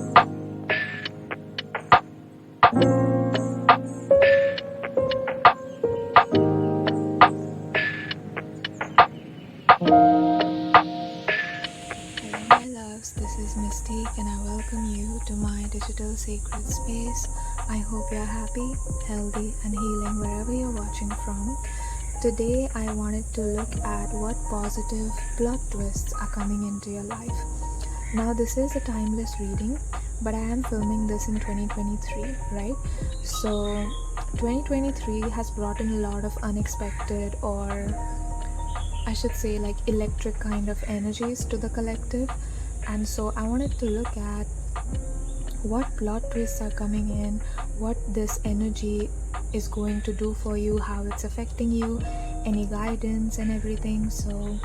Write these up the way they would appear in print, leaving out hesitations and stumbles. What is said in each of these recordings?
my loves, this is Mystique and I welcome you to my digital sacred space. I hope you're happy, healthy and healing wherever you're watching from. Today I wanted to look at what positive plot twists are coming into your life. Now this is a timeless reading, but I am filming this in 2023, right? So 2023 has brought in a lot of unexpected, or I should say like electric kind of energies to the collective, and so I wanted to look at what plot twists are coming in, what this energy is going to do for you, how it's affecting you, any guidance and everything. So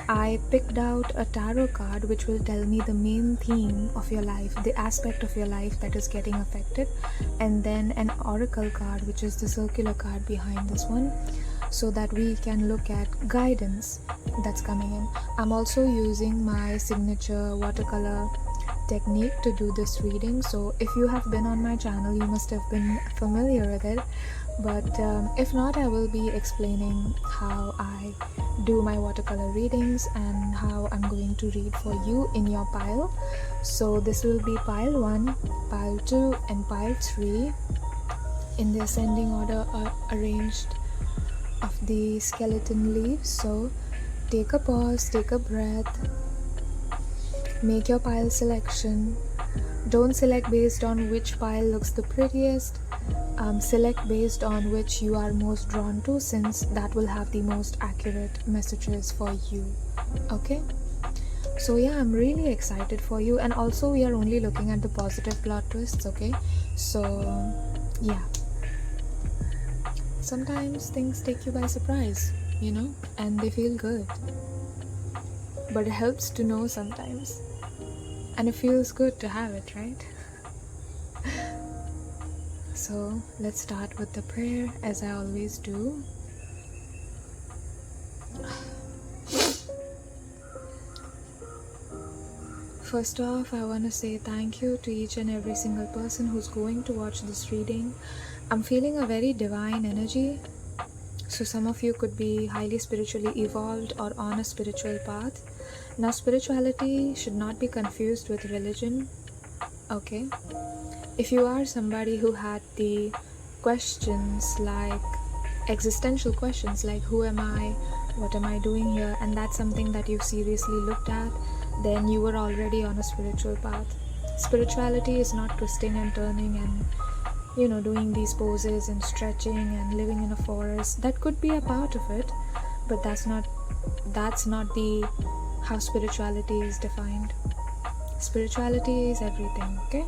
I picked out a tarot card which will tell me the main theme of your life, the aspect of your life that is getting affected, and then an oracle card which is the circular card behind this one, so that we can look at guidance that's coming in. I'm also using my signature watercolor technique to do this reading, so if you have been on my channel you must have been familiar with it, but if not, I will be explaining how I do my watercolor readings and how I'm going to read for you in your pile. So this will be pile 1, pile 2 and pile 3 in the ascending order arranged of the skeleton leaves. So take a pause, take a breath, make your pile selection. Don't select based on which pile looks the prettiest. Select based on which you are most drawn to, since that will have the most accurate messages for you. Okay, so yeah, I'm really excited for you, and also we are only looking at the positive plot twists. Okay, so yeah, sometimes things take you by surprise, you know, and they feel good, but it helps to know sometimes, and it feels good to have it, right? So let's start with the prayer, as I always do. First off, I want to say thank you to each and every single person who's going to watch this reading. I'm feeling a very divine energy. So some of you could be highly spiritually evolved or on a spiritual path. Now spirituality should not be confused with religion. Okay? If you are somebody who had the questions, like existential questions like who am I, what am I doing here, and that's something that you've seriously looked at, then you were already on a spiritual path. Spirituality is not twisting and turning and, you know, doing these poses and stretching and living in a forest. That could be a part of it, but that's not the how spirituality is defined. Spirituality is everything. Okay?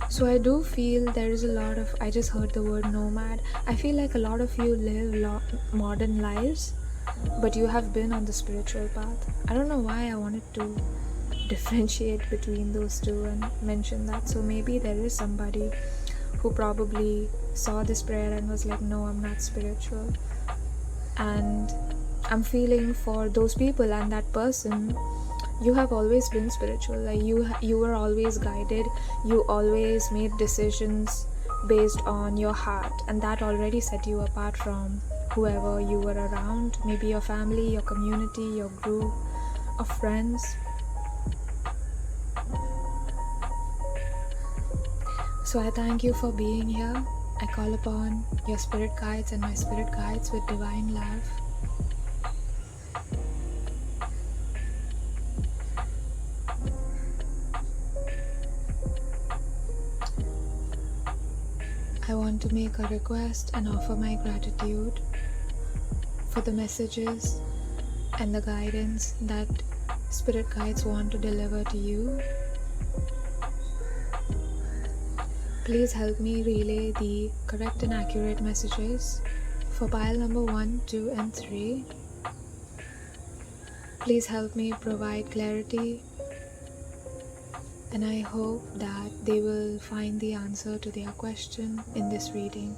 So I do feel there is a lot of, I just heard the word nomad. I feel like a lot of you live modern lives, but you have been on the spiritual path. I don't know why I wanted to differentiate between those two and mention that. So maybe there is somebody who probably saw this prayer and was like, no, I'm not spiritual. And I'm feeling for those people and that person. You have always been spiritual. Like you were always guided. You always made decisions based on your heart, and that already set you apart from whoever you were around. Maybe your family, your community, your group of friends. So I thank you for being here. I call upon your spirit guides and my spirit guides with divine love. I want to make a request and offer my gratitude for the messages and the guidance that spirit guides want to deliver to you. Please help me relay the correct and accurate messages for pile number 1, 2 and 3. Please help me provide clarity, and I hope that they will find the answer to their question in this reading.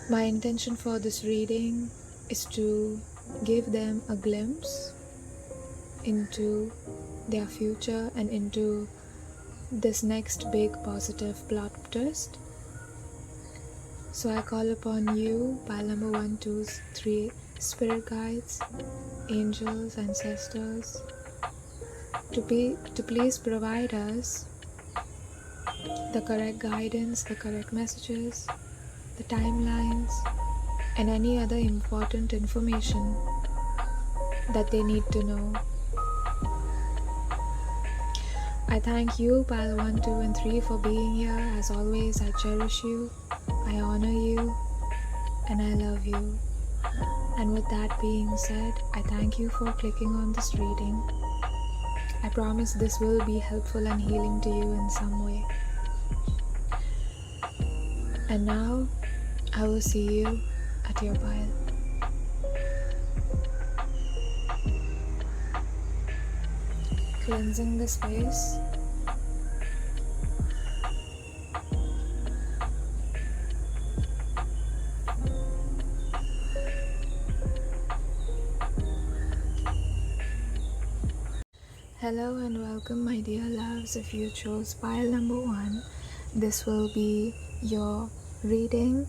My intention for this reading is to give them a glimpse into their future and into this next big positive plot twist. So I call upon you, pile number 1, 2, 3, spirit guides, angels, ancestors, to please provide us the correct guidance, the correct messages, the timelines, and any other important information that they need to know. I thank you, pile 1, 2, and 3, for being here. As always, I cherish you, I honor you, and I love you. And with that being said, I thank you for clicking on this reading. I promise this will be helpful and healing to you in some way. And now, I will see you at your pile. Cleansing the space. Hello and welcome, my dear loves. If you chose pile number 1, this will be your reading,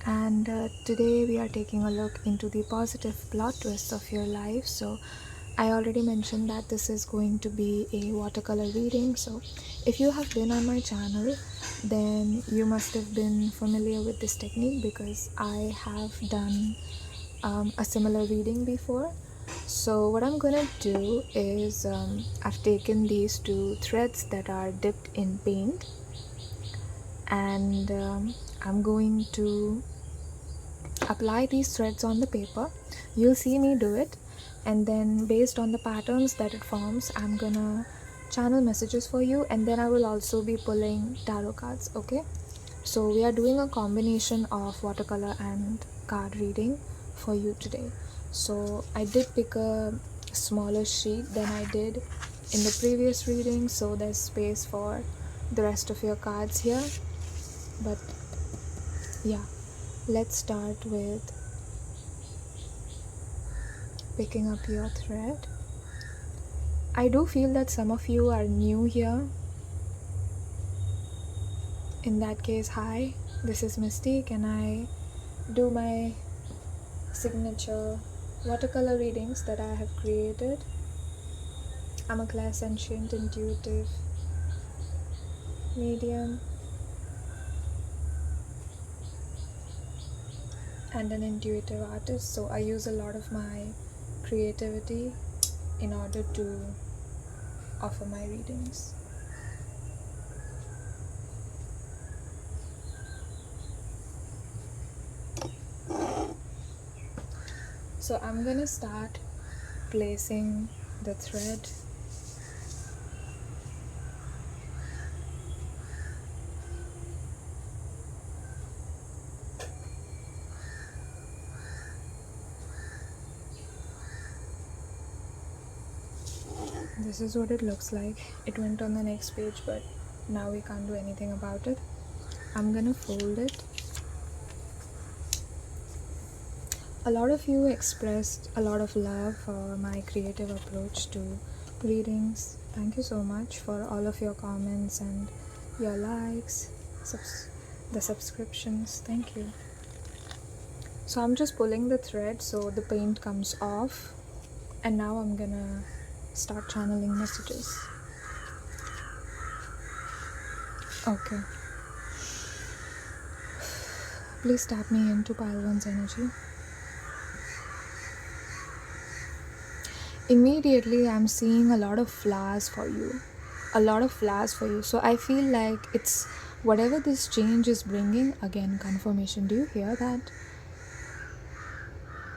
and today we are taking a look into the positive plot twists of your life. So I already mentioned that this is going to be a watercolor reading, so if you have been on my channel, then you must have been familiar with this technique because I have done a similar reading before. So what I'm gonna do is I've taken these 2 threads that are dipped in paint, and I'm going to apply these threads on the paper. You'll see me do it, and then based on the patterns that it forms, I'm gonna channel messages for you, and then I will also be pulling tarot cards. Okay, so we are doing a combination of watercolor and card reading for you today. So I did pick a smaller sheet than I did in the previous reading, so there's space for the rest of your cards here. But yeah, let's start with picking up your thread. I do feel that some of you are new here. In that case, hi, this is Mystique, and I do my signature watercolor readings that I have created. I'm a clairsentient, intuitive medium and an intuitive artist, so I use a lot of my creativity in order to offer my readings. So I'm gonna start placing the thread This is what it looks like. It went on the next page, but now we can't do anything about it. I'm gonna fold it. A lot of you expressed a lot of love for my creative approach to readings. Thank you so much for all of your comments and your likes, the subscriptions. Thank you. So I'm just pulling the thread so the paint comes off, and now I'm gonna start channeling messages. Okay. Please tap me into pile 1's energy. Immediately I'm seeing a lot of flowers for you. So I feel like it's whatever this change is bringing, again, confirmation. Do you hear that?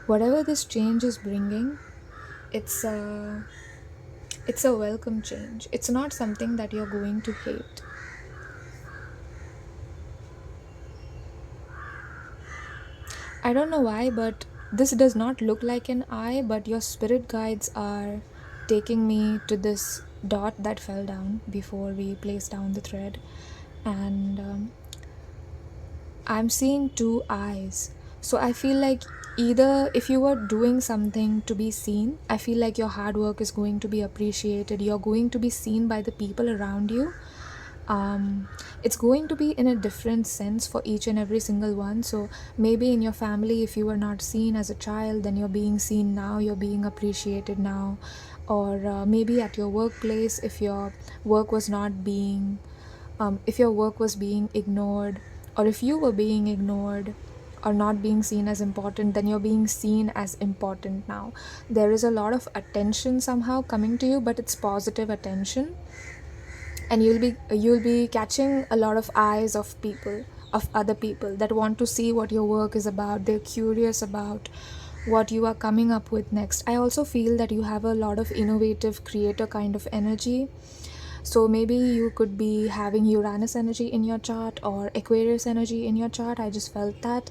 Whatever this change is bringing, it's a welcome change. It's not something that you're going to hate. I don't know why, but this does not look like an eye, but your spirit guides are taking me to this dot that fell down before we placed down the thread, and I'm seeing 2 eyes. So I feel like either if you are doing something to be seen, I feel like your hard work is going to be appreciated. You're going to be seen by the people around you. It's going to be in a different sense for each and every single one. So maybe in your family, if you were not seen as a child, then you're being seen now, you're being appreciated now. Or maybe at your workplace, if your work was not being if your work was being ignored, or if you were being ignored or not being seen as important, then you're being seen as important now. There is a lot of attention somehow coming to you, but it's positive attention, and you'll be catching a lot of eyes of people, of other people that want to see what your work is about. They're curious about what you are coming up with next. I also feel that you have a lot of innovative creator kind of energy. So maybe you could be having Uranus energy in your chart or Aquarius energy in your chart. I just felt that.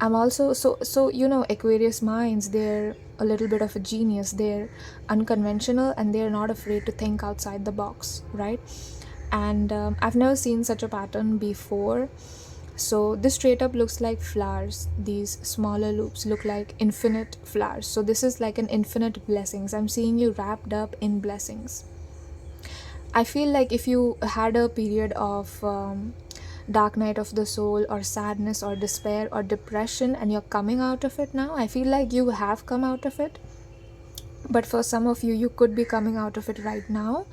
I'm also so Aquarius minds, they're a little bit of a genius. They're unconventional and they're not afraid to think outside the box, right? And I've never seen such a pattern before. So this straight up looks like flowers. These smaller loops look like infinite flowers. So this is like an infinite blessings. I'm seeing you wrapped up in blessings. I feel like if you had a period of dark night of the soul or sadness or despair or depression and you're coming out of it now, I feel like you have come out of it. But for some of you, you could be coming out of it right now.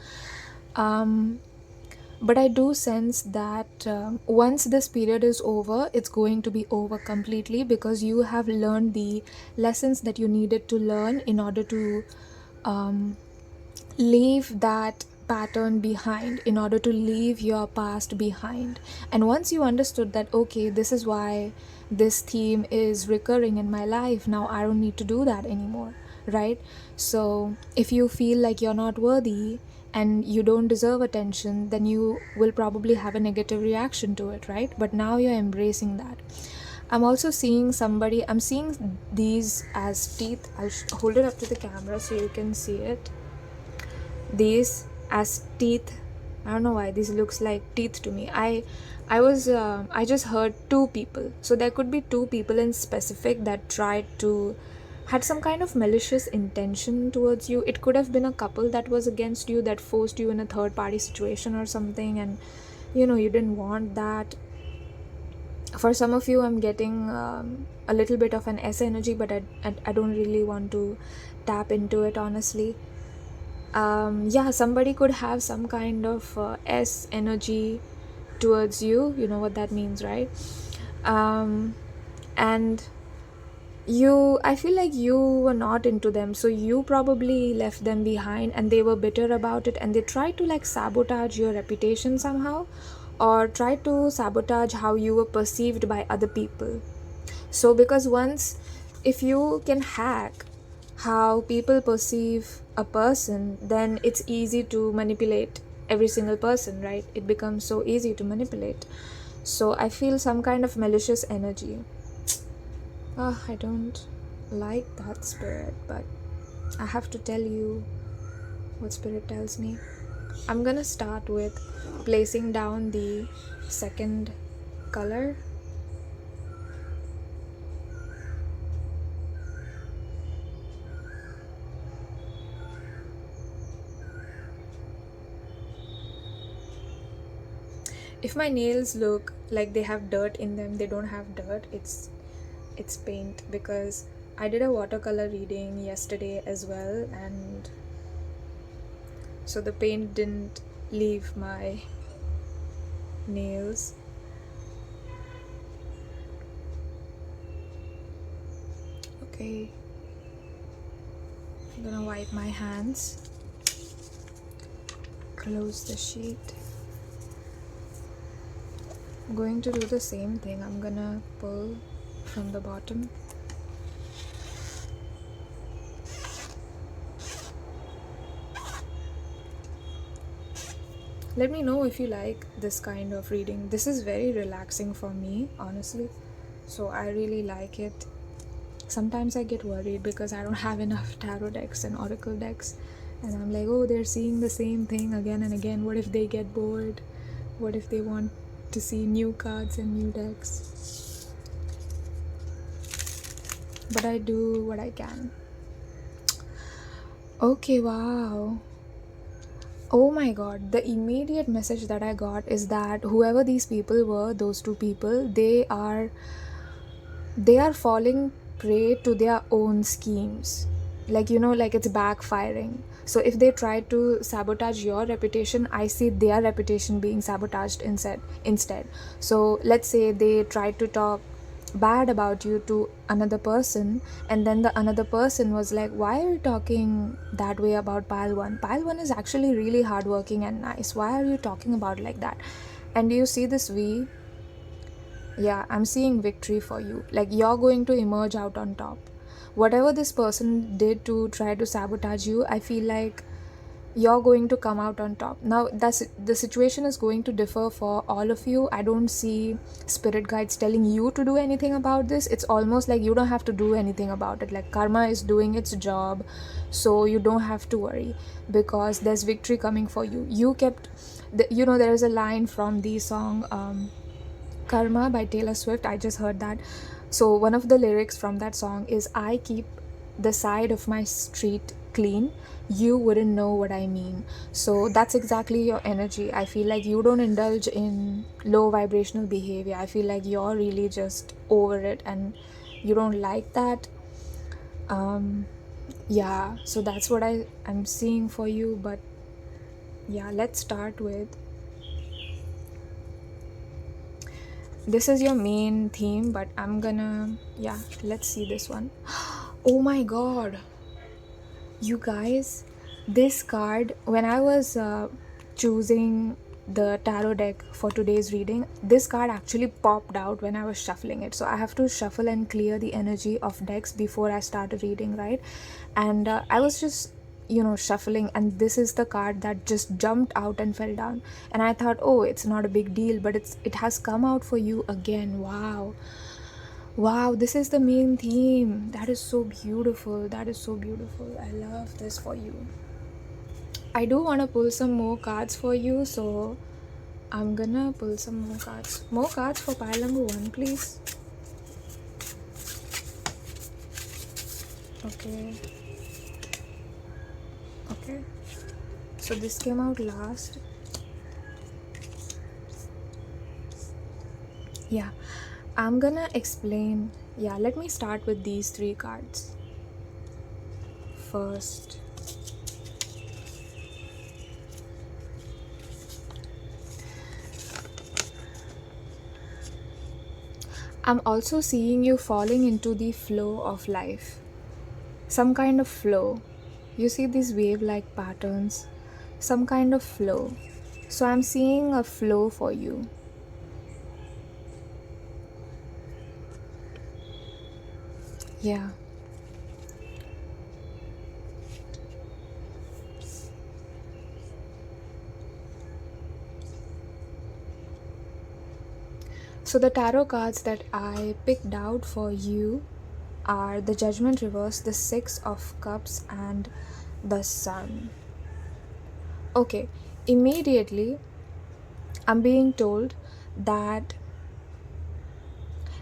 But I do sense that once this period is over, it's going to be over completely, because you have learned the lessons that you needed to learn in order to leave that pattern behind, in order to leave your past behind. And once you understood that, okay, this is why this theme is recurring in my life, now I don't need to do that anymore, right? So if you feel like you're not worthy and you don't deserve attention, then you will probably have a negative reaction to it, right? But now you're embracing that. I'm also seeing somebody, I'm seeing these as teeth. I'll hold it up to the camera so you can see it. These as teeth. I don't know why this looks like teeth to me. I just heard two people. So there could be two people in specific that had some kind of malicious intention towards you. It could have been a couple that was against you, that forced you in a third party situation or something, and you didn't want that. For some of you, I'm getting a little bit of an S energy, but I don't really want to tap into it, honestly. Somebody could have some kind of S energy towards you. You know what that means, right? And I feel like you were not into them, so you probably left them behind and they were bitter about it, and they tried to like sabotage your reputation somehow, or try to sabotage how you were perceived by other people. So because if you can hack how people perceive a person, then it's easy to manipulate every single person, right? It becomes so easy to manipulate. So I feel some kind of malicious energy. I don't like that, spirit, but I have to tell you what spirit tells me. I'm gonna start with placing down the second color. If my nails look like they have dirt in them, they don't have dirt. It's paint, because I did a watercolor reading yesterday as well, and so the paint didn't leave my nails. Okay, I'm gonna wipe my hands, close the sheet. I'm going to do the same thing. I'm gonna pull from the bottom. Let me know if you like this kind of reading. This is very relaxing for me, honestly. So I really like it. Sometimes I get worried because I don't have enough tarot decks and oracle decks. And I'm like, oh, they're seeing the same thing again and again. What if they get bored? What if they want to see new cards and new decks? but I do what I can. Okay, wow. Oh my god, the immediate message that I got is that whoever these people were, those two people, they are falling prey to their own schemes. Like, like it's backfiring. So if they try to sabotage your reputation, I see their reputation being sabotaged instead. So let's say they try to talk bad about you to another person, and then the another person was like, why are you talking that way about pile 1 is actually really hardworking and nice, why are you talking about like that? And you see this V. Yeah, I'm seeing victory for you. Like, you're going to emerge out on top. Whatever this person did to try to sabotage you, I feel like you're going to come out on top. Now, the situation is going to differ for all of you. I don't see spirit guides telling you to do anything about this. It's almost like you don't have to do anything about it. Like, karma is doing its job, so you don't have to worry, because there's victory coming for you. There is a line from the song Karma by Taylor Swift. I just heard that. So one of the lyrics from that song is, I keep the side of my street clean, you wouldn't know what I mean. So that's exactly your energy. I feel like you don't indulge in low vibrational behavior. I feel like you're really just over it and you don't like that. Yeah, so that's what I'm seeing for you. But yeah, let's start with, this is your main theme, but let's see this one. Oh my god, you guys, this card, when I was choosing the tarot deck for today's reading, this card actually popped out when I was shuffling it. So I have to shuffle and clear the energy of decks before I start reading, right? And I was just shuffling, and this is the card that just jumped out and fell down, and I thought, oh, it's not a big deal, but it has come out for you again. Wow, this is the main theme. That is so beautiful. I love this for you. I do want to pull some more cards for you, so I'm gonna pull some more cards for pile number 1, please. Okay, so this came out last. Yeah, I'm gonna explain. Yeah, let me start with these 3 cards first. I'm also seeing you falling into the flow of life, some kind of flow. You see these wave-like patterns, some kind of flow. So I'm seeing a flow for you. Yeah. So the tarot cards that I picked out for you are the Judgment reverse, the 6 of Cups, and the Sun. Okay, immediately I'm being told that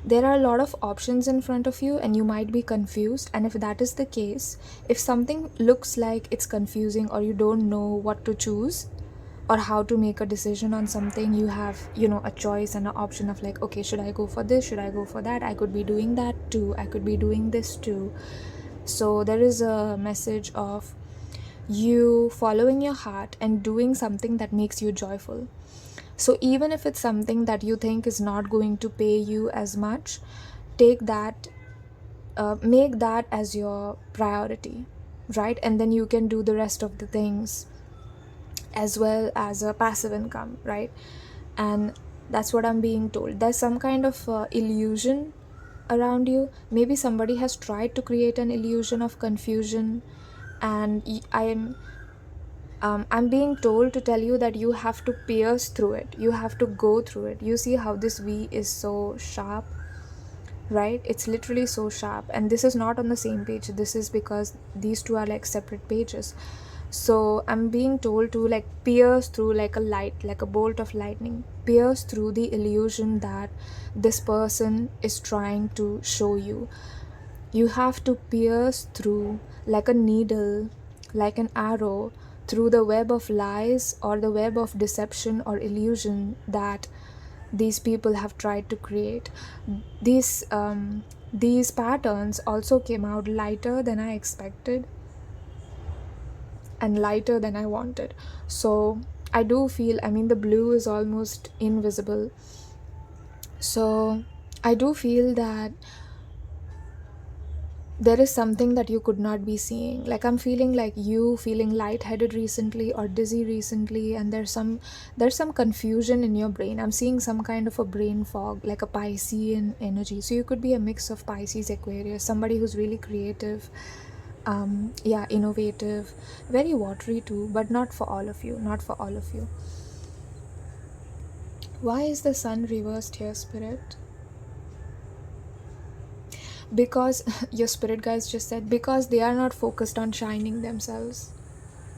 there are a lot of options in front of you and you might be confused. And if that is the case, if something looks like it's confusing or you don't know what to choose or how to make a decision on something, you have a choice and an option of like, okay, should I go for this, should I go for that? I could be doing that too, I could be doing this too. So there is a message of you following your heart and doing something that makes you joyful. So even if it's something that you think is not going to pay you as much, take that, make that as your priority, right? And then you can do the rest of the things as well as a passive income, right? And that's what I'm being told. There's some kind of illusion around you. Maybe somebody has tried to create an illusion of confusion, and I'm being told to tell you that you have to pierce through it. You have to go through it. You see how this V is so sharp, right? It's literally so sharp. And this is not on the same page. This is because these two are like separate pages. So I'm being told to like pierce through like a light, like a bolt of lightning. Pierce through the illusion that this person is trying to show you. You have to pierce through like a needle, like an arrow, through the web of lies or the web of deception or illusion that these people have tried to create. These patterns also came out lighter than I expected and lighter than I wanted. So I do feel, I mean, the blue is almost invisible. So I do feel that there is something that you could not be seeing. Like, I'm feeling like you feeling lightheaded recently or dizzy recently, and there's some confusion in your brain. I'm seeing some kind of a brain fog, like a Piscean energy. So you could be a mix of Pisces, Aquarius, somebody who's really creative, innovative, very watery too, but not for all of you. Not for all of you. Why is the sun reversed here, Spirit? Because your spirit guys just said, because they are not focused on shining themselves.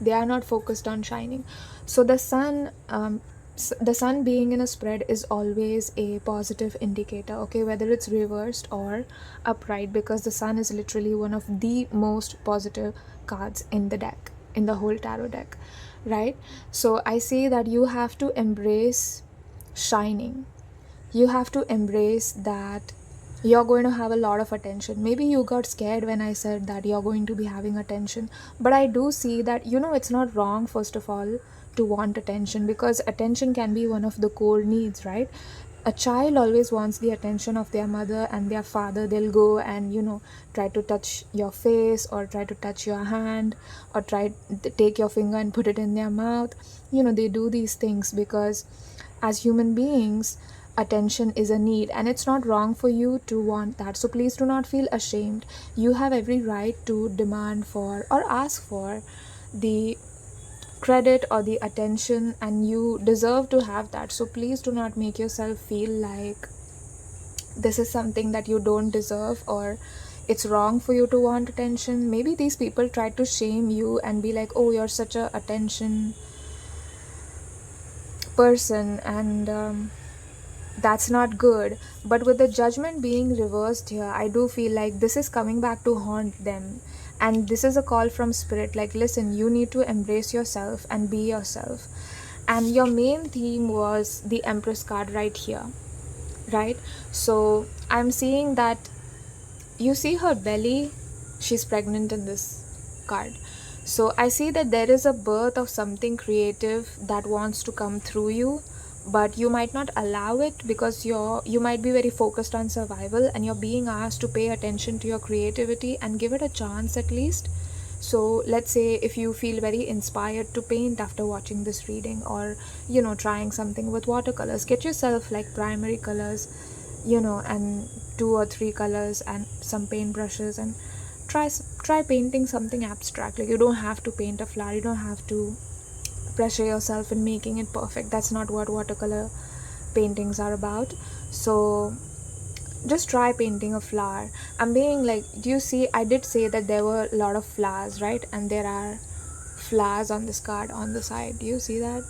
They are not focused on shining. So the sun being in a spread is always a positive indicator, okay, whether it's reversed or upright, because the sun is literally one of the most positive cards in the deck, in the whole tarot deck, right? So I say that you have to embrace shining. You have to embrace that you're going to have a lot of attention. Maybe you got scared when I said that you're going to be having attention, but I do see that, it's not wrong, first of all, to want attention, because attention can be one of the core needs, right? A child always wants the attention of their mother and their father. They'll go and try to touch your face, or try to touch your hand, or try to take your finger and put it in their mouth. They do these things because as human beings, attention is a need, and it's not wrong for you to want that. So please do not feel ashamed. You have every right to demand for or ask for the credit or the attention, and you deserve to have that. So please do not make yourself feel like this is something that you don't deserve, or it's wrong for you to want attention. Maybe these people try to shame you and be like, oh, you're such a attention person, and that's not good. But with the judgment being reversed here, I do feel like this is coming back to haunt them, and this is a call from spirit, like, listen, you need to embrace yourself and be yourself. And your main theme was the Empress card right here, right? So I'm seeing that you see her belly, she's pregnant in this card. So I see that there is a birth of something creative that wants to come through you, but you might not allow it because you might be very focused on survival, and you're being asked to pay attention to your creativity and give it a chance at least. So let's say if you feel very inspired to paint after watching this reading, or trying something with watercolors, get yourself like primary colors, and 2 or 3 colors and some paint brushes, and try painting something abstract. Like, you don't have to paint a flower, you don't have to pressure yourself in making it perfect. That's not what watercolor paintings are about. So just try painting a flower. I'm being like, do you see, I did say that there were a lot of flowers, right? And there are flowers on this card on the side. Do you see that?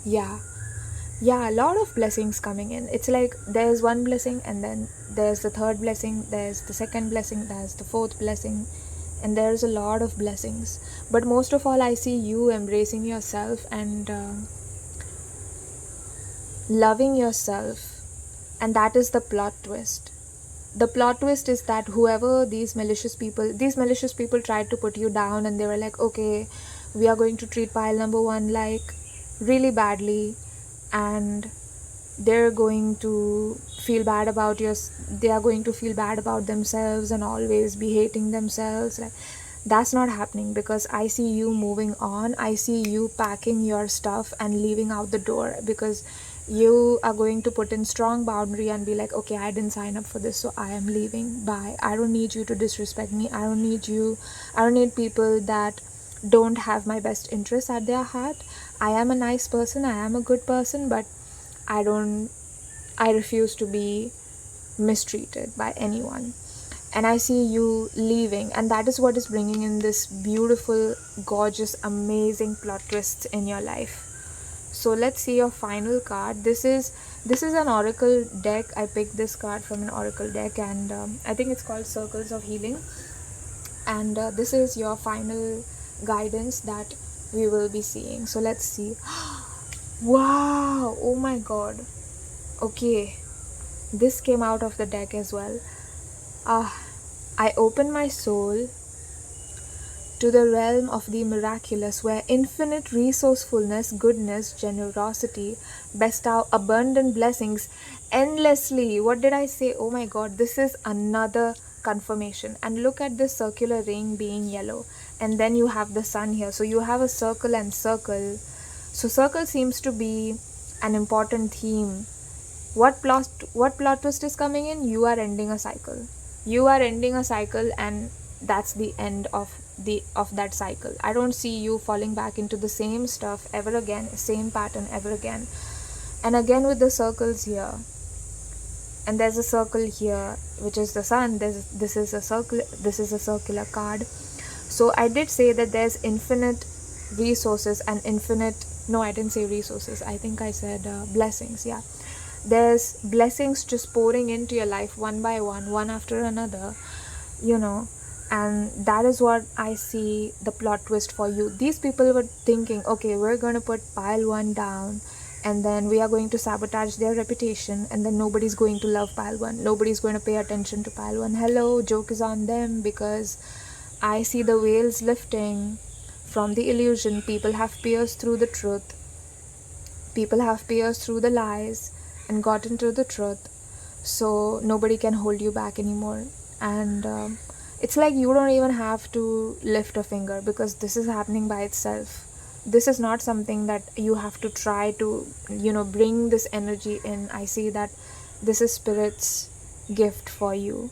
Yeah, a lot of blessings coming in. It's like there's one blessing, and then there's the third blessing, there's the second blessing, there's the fourth blessing, and there's a lot of blessings. But most of all, I see you embracing yourself and loving yourself. And that is the plot twist. The plot twist is that whoever these malicious people tried to put you down, and they were like, okay, we are going to treat pile number 1 like really badly, and they're going to feel bad about they are going to feel bad about themselves and always be hating themselves. Like, that's not happening, because I see you moving on. I see you packing your stuff and leaving out the door, because you are going to put in strong boundary and be like, okay, I didn't sign up for this, so I am leaving. Bye. I don't need you to disrespect me. I don't need people that don't have my best interests at their heart. I am a nice person, I am a good person, but I refuse to be mistreated by anyone. And I see you leaving, and that is what is bringing in this beautiful, gorgeous, amazing plot twists in your life. So let's see your final card. This is an oracle deck. I picked this card from an oracle deck, and I think it's called Circles of Healing. And this is your final guidance that we will be seeing. So let's see. Wow, oh my god. Okay, this came out of the deck as well. I open my soul to the realm of the miraculous, where infinite resourcefulness, goodness, generosity bestow abundant blessings endlessly. What did I say? Oh my god, this is another confirmation. And look at this circular ring being yellow, and then you have the sun here. So you have a circle and circle. So circle seems to be an important theme. What plot twist is coming in? You are ending a cycle. You are ending a cycle, and that's the end of that cycle. I don't see you falling back into the same stuff ever again, same pattern ever again. And again with the circles here, and there's a circle here, which is the sun. This is a circle. This is a circular card. So I did say that there's infinite resources and infinite. No, I didn't say resources. I think I said blessings. Yeah, there's blessings just pouring into your life one by one after another. And that is what I see the plot twist for you. These people were thinking, okay, we're going to put pile 1 down, and then we are going to sabotage their reputation, and then nobody's going to love pile 1. Nobody's going to pay attention to pile 1. Hello, joke is on them, because I see the veils lifting from the illusion. People have pierced through the truth. People have pierced through the lies and gotten to the truth. So nobody can hold you back anymore. And it's like you don't even have to lift a finger, because this is happening by itself. This is not something that you have to try to, bring this energy in. I see that this is Spirit's gift for you.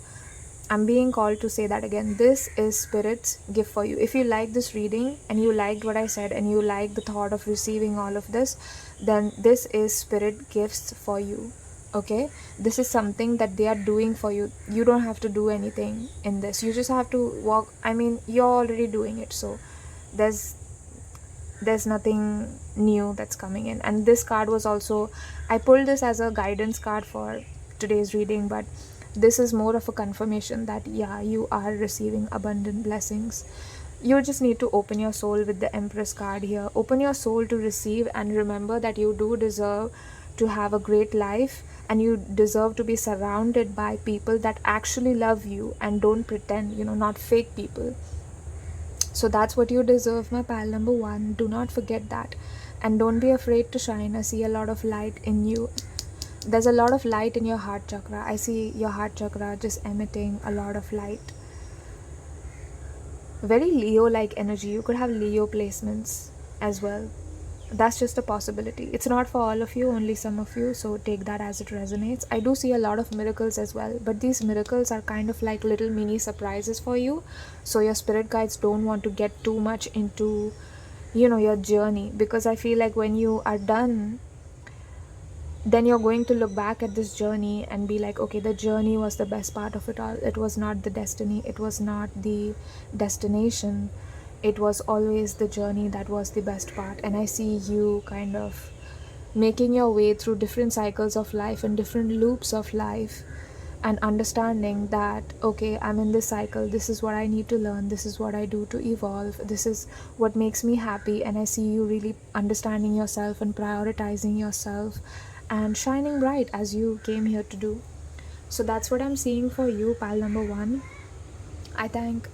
I'm being called to say that again. This is Spirit's gift for you. If you like this reading and you liked what I said and you like the thought of receiving all of this, then this is Spirit gifts for you. Okay, this is something that they are doing for you. You don't have to do anything in this. You just have to walk. I mean, you're already doing it, so there's nothing new that's coming in. And this card was also, I pulled this as a guidance card for today's reading, but this is more of a confirmation that yeah, you are receiving abundant blessings. You just need to open your soul with the Empress card here. Open your soul to receive, and remember that you do deserve to have a great life, and you deserve to be surrounded by people that actually love you and don't pretend, not fake people. So that's what you deserve, my pal number 1. Do not forget that, and don't be afraid to shine. I see a lot of light in you. There's a lot of light in your heart chakra. I see your heart chakra just emitting a lot of light. Very Leo-like energy. You could have Leo placements as well. That's just a possibility. It's not for all of you, only some of you, so take that as it resonates. I do see a lot of miracles as well, but these miracles are kind of like little mini surprises for you. So your spirit guides don't want to get too much into, your journey, because I feel like when you are done, then you're going to look back at this journey and be like, okay, the journey was the best part of it all. It was not the destiny. It was not the destination. It was always the journey that was the best part. And I see you kind of making your way through different cycles of life and different loops of life, and understanding that, okay, I'm in this cycle. This is what I need to learn. This is what I do to evolve. This is what makes me happy. And I see you really understanding yourself and prioritizing yourself and shining bright as you came here to do. So that's what I'm seeing for you, pal number 1. I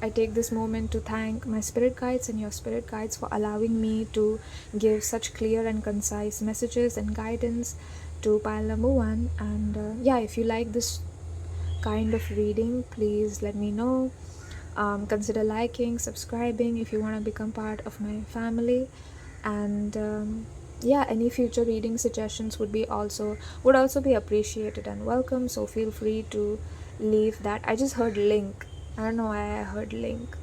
take this moment to thank my spirit guides and your spirit guides for allowing me to give such clear and concise messages and guidance to pile number 1. And yeah, if you like this kind of reading, please let me know. Consider liking, subscribing if you want to become part of my family. And yeah, any future reading suggestions would also be appreciated and welcome. So feel free to leave that. I just heard link. I don't know why I heard link.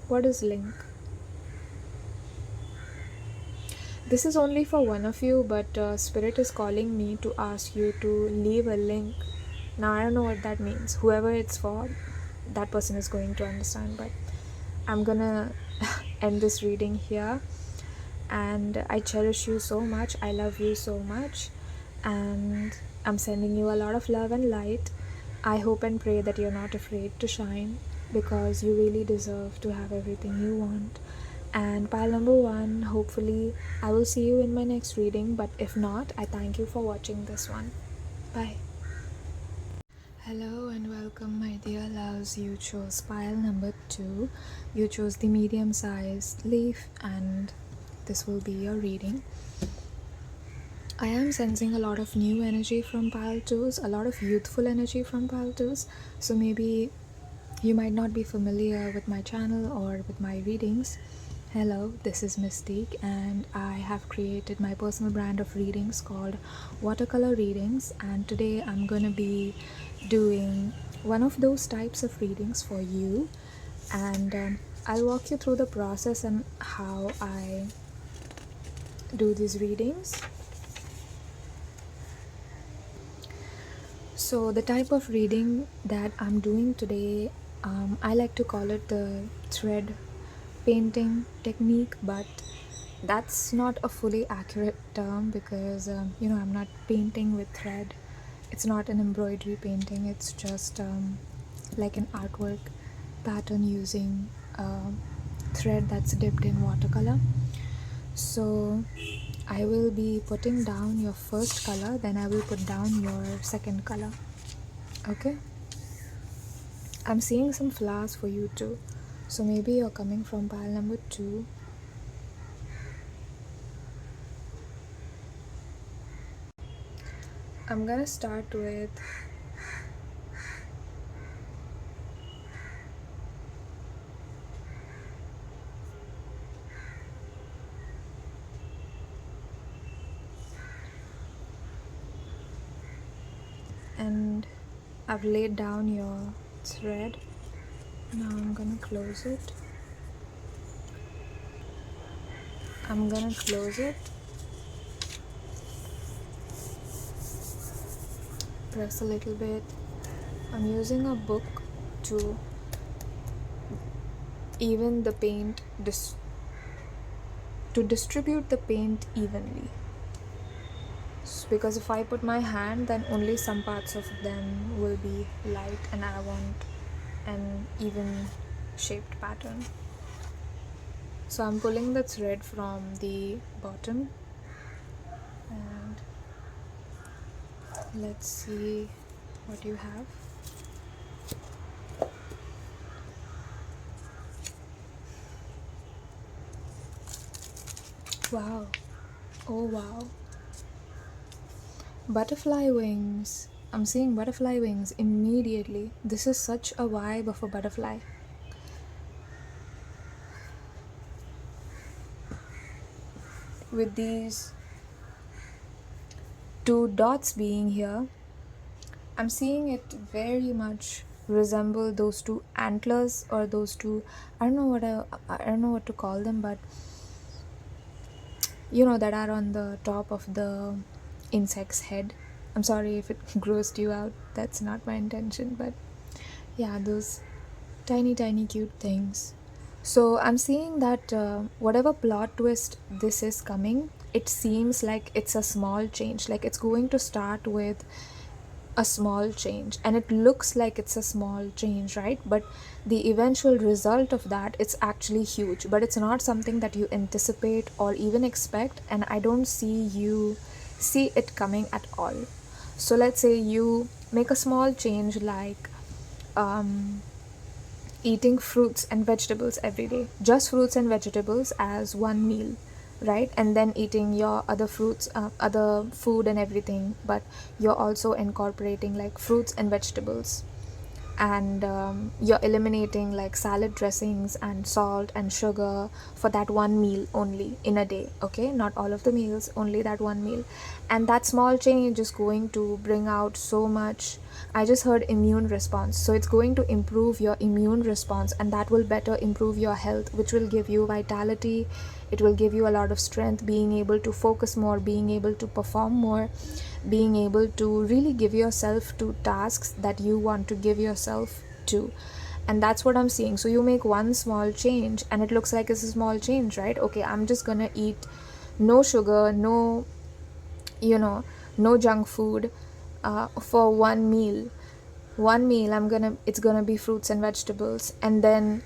What is link? This is only for one of you, but Spirit is calling me to ask you to leave a link. Now I don't know what that means. Whoever it's for, that person is going to understand, but I'm gonna end this reading here. and I cherish you so much. I love you so much, and I'm sending you a lot of love and light. I hope and pray that you're not afraid to shine, because you really deserve to have everything you want. And pile number 1, hopefully I will see you in my next reading, but if not, I thank you for watching this one. Bye. Hello and welcome, my dear loves. You chose pile number 2. You chose the medium sized leaf, and this will be your reading. I am sensing a lot of new energy from pile 2s, a lot of youthful energy from pile 2s. So maybe you might not be familiar with my channel or with my readings. Hello, this is Mystique, and I have created my personal brand of readings called Watercolor Readings, and today I'm going to be doing one of those types of readings for you, and I'll walk you through the process and how I do these readings. So the type of reading that I'm doing today, I like to call it the thread painting technique, but that's not a fully accurate term because I'm not painting with thread. It's not an embroidery painting, it's just like an artwork pattern using thread that's dipped in watercolor. So I will be putting down your first color, then I will put down your second color. Okay, I'm seeing some flowers for you too, so maybe you're coming from pile number 2. I'm gonna start with and I've laid down your thread. Now I'm gonna close it. I'm gonna close it. Press a little bit. I'm using a book to even the paint, to distribute the paint evenly. Because if I put my hand, then only some parts of them will be light, and I want an even shaped pattern. So I'm pulling the thread from the bottom, and let's see what you have. Wow. Oh wow. Butterfly wings. I'm seeing butterfly wings immediately. This is such a vibe of a butterfly. With these 2 dots being here, I'm seeing it very much resemble those 2 antlers, or those 2, I don't know what to call them, but that are on the top of the insect's head. I'm sorry if it grossed you out, that's not my intention, but yeah, those tiny cute things. So I'm seeing that whatever plot twist this is coming, it seems like it's a small change, like it's going to start with a small change, and it looks like it's a small change, right? But the eventual result of that, it's actually huge, but it's not something that you anticipate or even expect, and I don't see it coming at all. So let's say you make a small change, like eating fruits and vegetables every day, just fruits and vegetables as one meal, right? And then eating your other fruits, other food and everything, but you're also incorporating like fruits and vegetables, and you're eliminating like salad dressings and salt and sugar for that one meal only in a day. Okay, not all of the meals, only that one meal. And that small change is going to bring out so much. I just heard immune response, so it's going to improve your immune response, and that will better improve your health, which will give you vitality. It will give you a lot of strength, being able to focus more, being able to perform more, being able to really give yourself to tasks that you want to give yourself to. and that's what I'm seeing. So you make one small change and it looks like it's a small change, right? Okay, I'm just gonna eat no sugar, no, no junk food for one meal. It's gonna be fruits and vegetables, and then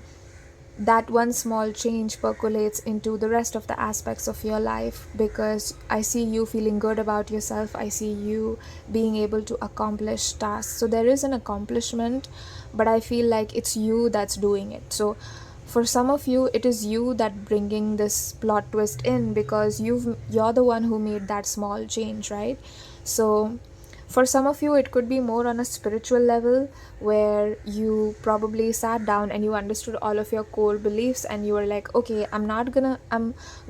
that one small change percolates into the rest of the aspects of your life, because I see you feeling good about yourself. I see you being able to accomplish tasks. So there is an accomplishment, but I feel like it's you that's doing it. So for some of you, it is you that bringing this plot twist in, because you're the one who made that small change, right? So for some of you, it could be more on a spiritual level, where you probably sat down and you understood all of your core beliefs, and you were like, okay, I'm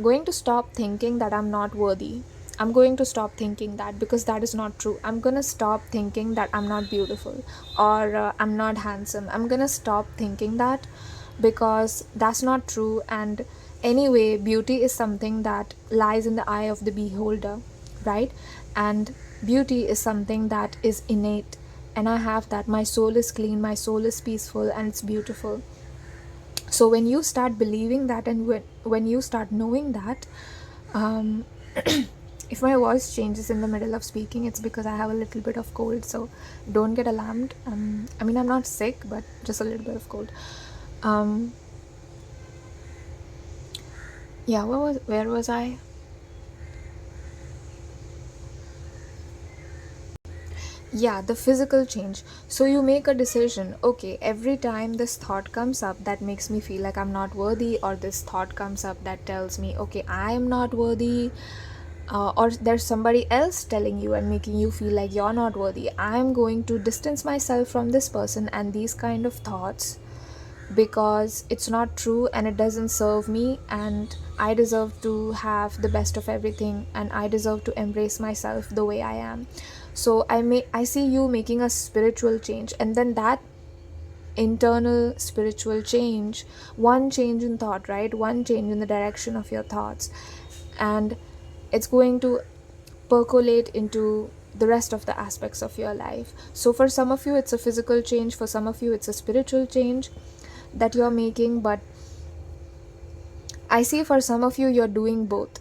going to stop thinking that I'm not worthy. I'm going to stop thinking that, because that is not true. I'm going to stop thinking that I'm not beautiful, or I'm not handsome. I'm going to stop thinking that, because that's not true. And anyway, beauty is something that lies in the eye of the beholder, right? And beauty is something that is innate, and I have that. My soul is clean, my soul is peaceful, and it's beautiful. So when you start believing that, and when you start knowing that, if my voice changes in the middle of speaking, it's because I have a little bit of cold, so don't get alarmed. I mean, I'm not sick, but just a little bit of cold. Yeah, where was I? Yeah, the physical change. So you make a decision, okay, every time this thought comes up that makes me feel like I'm not worthy, or this thought comes up that tells me, okay, I am not worthy, or there's somebody else telling you and making you feel like you're not worthy, I'm going to distance myself from this person and these kind of thoughts, because it's not true and it doesn't serve me, and I deserve to have the best of everything, and I deserve to embrace myself the way I am. So I see you making a spiritual change, and then that internal spiritual change, one change in thought, right? One change in the direction of your thoughts, and it's going to percolate into the rest of the aspects of your life. So for some of you, it's a physical change. For some of you, it's a spiritual change that you're making. But I see for some of you, you're doing both,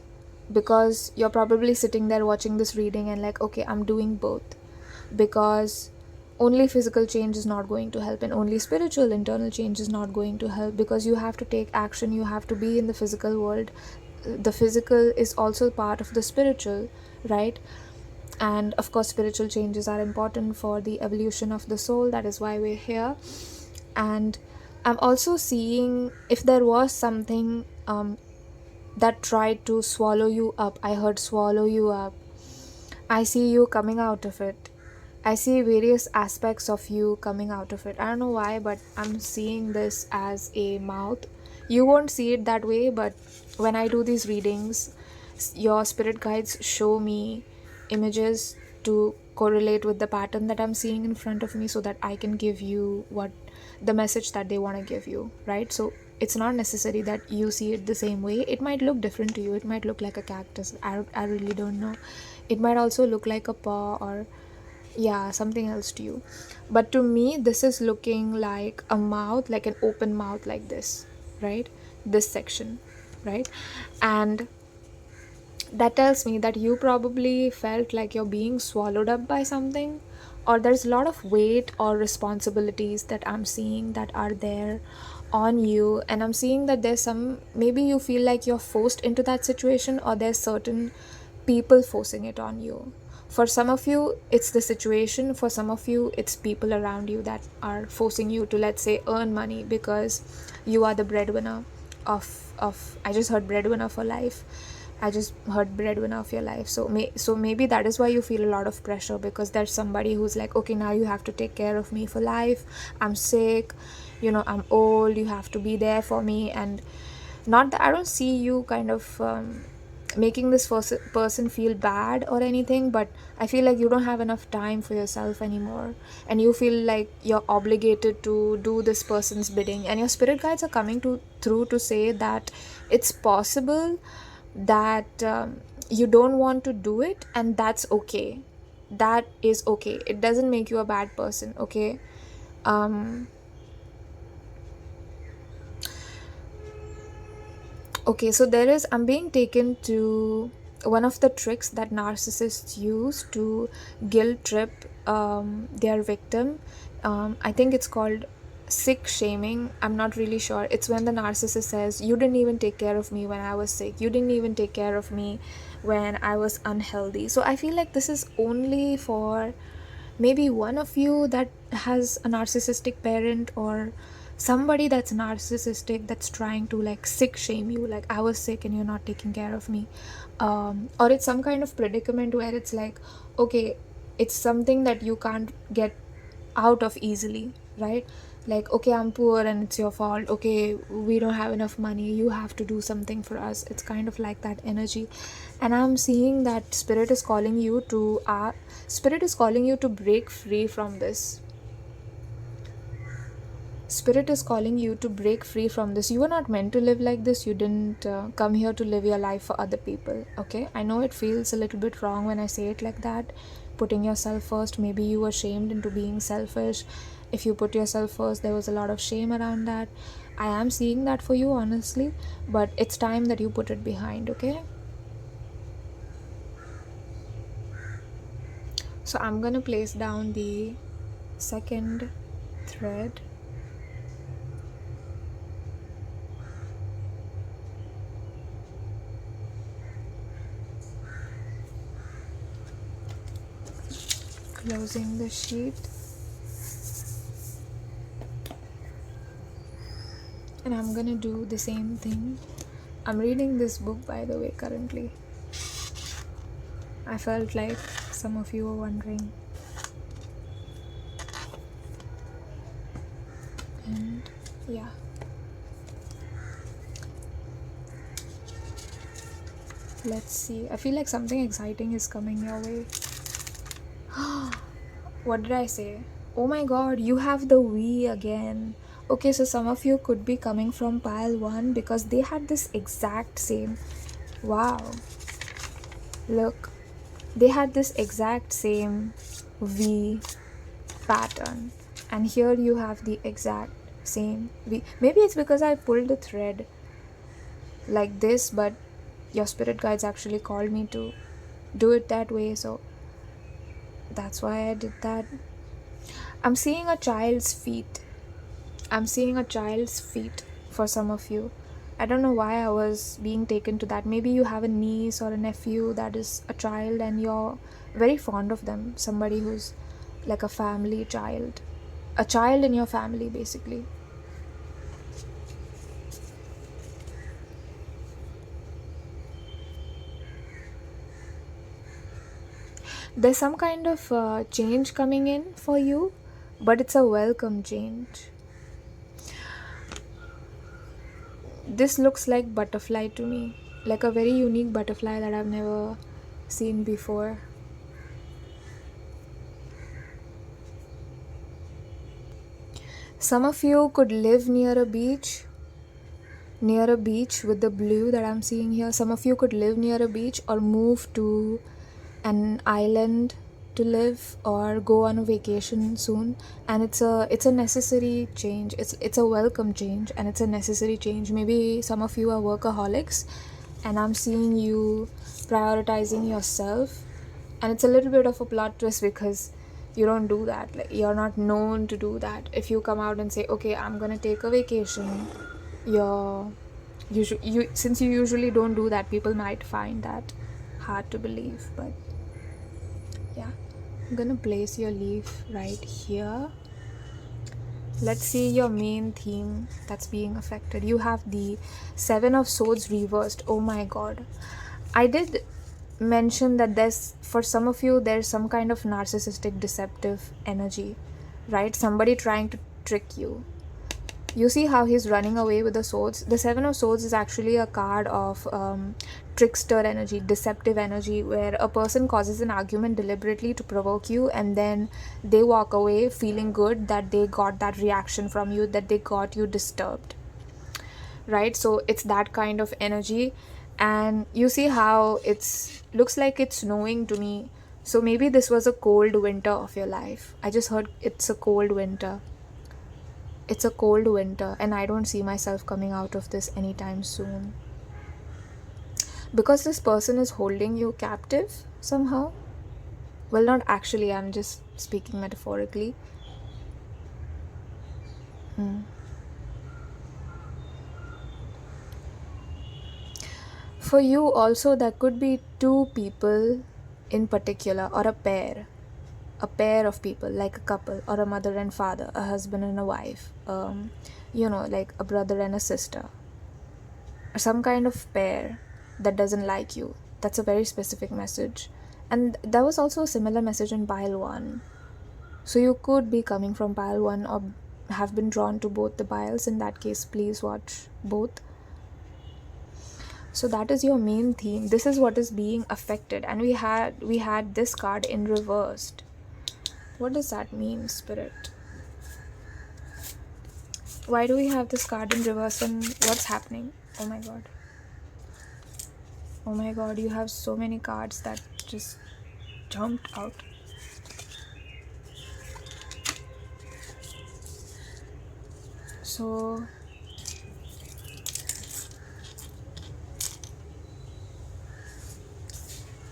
because you're probably sitting there watching this reading and like, okay, I'm doing both, because only physical change is not going to help, and only spiritual internal change is not going to help, because you have to take action. You have to be in the physical world. The physical is also part of the spiritual, right? And of course, spiritual changes are important for the evolution of the soul. That is why we're here. And I'm also seeing, if there was something that tried to swallow you up, I heard swallow you up, I see you coming out of it. I see various aspects of you coming out of it. I don't know why, but I'm seeing this as a mouth. You won't see it that way, but when I do these readings, your spirit guides show me images to correlate with the pattern that I'm seeing in front of me, so that I can give you what the message that they want to give you, right? So it's not necessary that you see it the same way. It might look different to you. It might look like a cactus. I really don't know. It might also look like a paw, or yeah, something else to you. But to me, this is looking like a mouth, like an open mouth, like this, right? This section, right? And that tells me that you probably felt like you're being swallowed up by something, or there's a lot of weight or responsibilities that I'm seeing that are there on you. And I'm seeing that there's some, maybe you feel like you're forced into that situation, or there's certain people forcing it on you. For some of you, it's the situation. For some of you, it's people around you that are forcing you to, let's say, earn money, because you are the breadwinner of I just heard breadwinner for life. I just heard breadwinner of your life. So maybe that is why you feel a lot of pressure, because there's somebody who's like, okay, now you have to take care of me for life. I'm sick, I'm old, you have to be there for me. And not that I don't see you kind of making this person feel bad or anything, but I feel like you don't have enough time for yourself anymore, and you feel like you're obligated to do this person's bidding. And your spirit guides are coming through to say that it's possible that you don't want to do it, and that's okay. That is okay. It doesn't make you a bad person, okay? Okay, so I'm being taken to one of the tricks that narcissists use to guilt trip their victim. I think it's called sick shaming. I'm not really sure. It's when the narcissist says, "You didn't even take care of me when I was sick. You didn't even take care of me when I was unhealthy." So I feel like this is only for maybe one of you that has a narcissistic parent, or somebody that's narcissistic that's trying to like sick shame you, like, I was sick and you're not taking care of me. Or it's some kind of predicament where it's like, okay, it's something that you can't get out of easily, right? Like, okay, I'm poor and it's your fault. Okay, we don't have enough money, you have to do something for us. It's kind of like that energy. And I'm seeing that spirit is calling you to break free from this. Spirit is calling you to break free from this. You were not meant to live like this. You didn't come here to live your life for other people. Okay, I know it feels a little bit wrong when I say it like that, putting yourself first. Maybe you were shamed into being selfish. If you put yourself first, there was a lot of shame around that. I am seeing that for you, honestly, but it's time that you put it behind. Okay, so I'm gonna place down the second thread. Closing the sheet. And I'm gonna do the same thing. I'm reading this book, by the way, currently. I felt like some of you were wondering. And yeah. Let's see. I feel like something exciting is coming your way. What did I say? Oh my god, you have the we again. Okay, so some of you could be coming from pile 1 because they had this exact same. Wow. Look. They had this exact same V pattern. And here you have the exact same V. Maybe it's because I pulled a thread like this, but your spirit guides actually called me to do it that way, so that's why I did that. I'm seeing a child's feet. I'm seeing a child's feet for some of you. I don't know why I was being taken to that. Maybe you have a niece or a nephew that is a child and you're very fond of them. Somebody who's like a family child. A child in your family, basically. There's some kind of change coming in for you, but it's a welcome change. This looks like butterfly to me, like a very unique butterfly that I've never seen before. Some of you could live near a beach with the blue that I'm seeing here. Some of you could live near a beach or move to an island to live or go on a vacation soon, and it's a necessary change. It's a welcome change, and it's a necessary change. Maybe some of you are workaholics and I'm seeing you prioritizing yourself, and it's a little bit of a plot twist because you don't do that. Like, you're not known to do that. If you come out and say, okay, I'm gonna take a vacation, since you usually don't do that, people might find that hard to believe. But yeah, I'm gonna place your leaf right here. Let's see your main theme that's being affected. You have the 7 of Swords reversed. Oh my god. I did mention that for some of you, there's some kind of narcissistic deceptive energy, right? Somebody trying to trick you. You see how he's running away with the swords? The 7 of Swords is actually a card of trickster energy, deceptive energy, where a person causes an argument deliberately to provoke you, and then they walk away feeling good that they got that reaction from you, that they got you disturbed, right? So it's that kind of energy. And you see how looks like it's snowing to me. So maybe this was a cold winter of your life. I just heard it's a cold winter. It's a cold winter, and I don't see myself coming out of this anytime soon. because this person is holding you captive somehow. Well, not actually, I'm just speaking metaphorically. For you also, there could be two people in particular, or a pair of people, like a couple, or a mother and father, a husband and a wife, like a brother and a sister, or some kind of pair that doesn't like you. That's a very specific message. And there was also a similar message in pile 1. So you could be coming from pile 1 or have been drawn to both the piles. In that case, please watch both. So that is your main theme. This is what is being affected. And we had this card in reversed. What does that mean, Spirit? Why do we have this card in reverse and what's happening? Oh my god. Oh my god, you have so many cards that just jumped out. So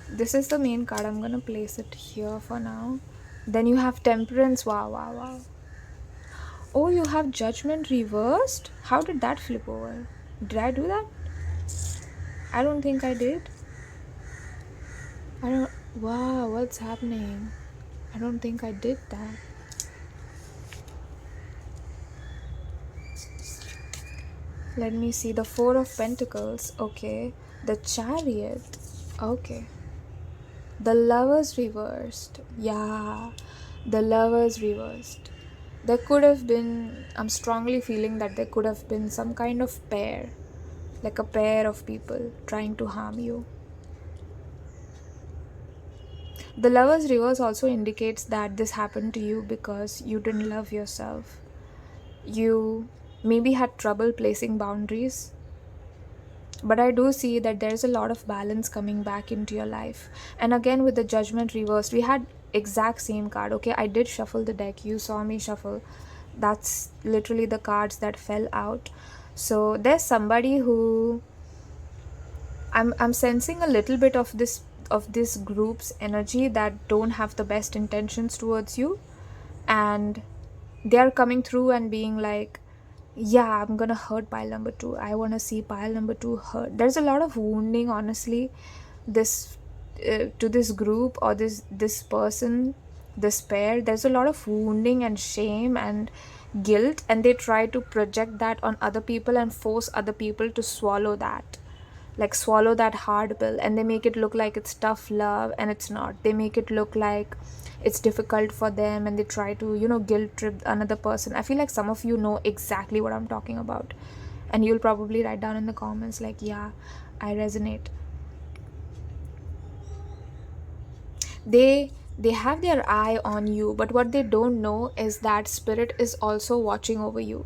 this is the main card. I'm gonna place it here for now. Then you have Temperance. Wow. Oh, you have Judgment reversed? How did that flip over? Did I do that? I don't think I did. Wow, what's happening? I don't think I did that. Let me see. The 4 of Pentacles. Okay. The Chariot. Okay. The Lovers reversed. Yeah. The Lovers reversed. There could have been, I'm strongly feeling that there could have been some kind of pair, like a pair of people trying to harm you. The Lovers reverse also indicates that this happened to you because you didn't love yourself. You maybe had trouble placing boundaries. But I do see that there's a lot of balance coming back into your life. And again, with the Judgment reversed, we had exact same card. Okay, I did shuffle the deck. You saw me shuffle. That's literally the cards that fell out. So there's somebody who I'm sensing a little bit of this group's energy that don't have the best intentions towards you, and they're coming through and being like, yeah, I'm gonna hurt pile number 2. I want to see pile number 2 hurt. There's a lot of wounding, honestly, this to this group or this person, this pair. There's a lot of wounding and shame and guilt, and they try to project that on other people and force other people to swallow that, like swallow that hard pill, and they make it look like it's tough love, and it's not. They make it look like it's difficult for them, and they try to guilt trip another person. I feel like some of you know exactly what I'm talking about, and you'll probably write down in the comments like, yeah, I resonate. They have their eye on you, but what they don't know is that Spirit is also watching over you,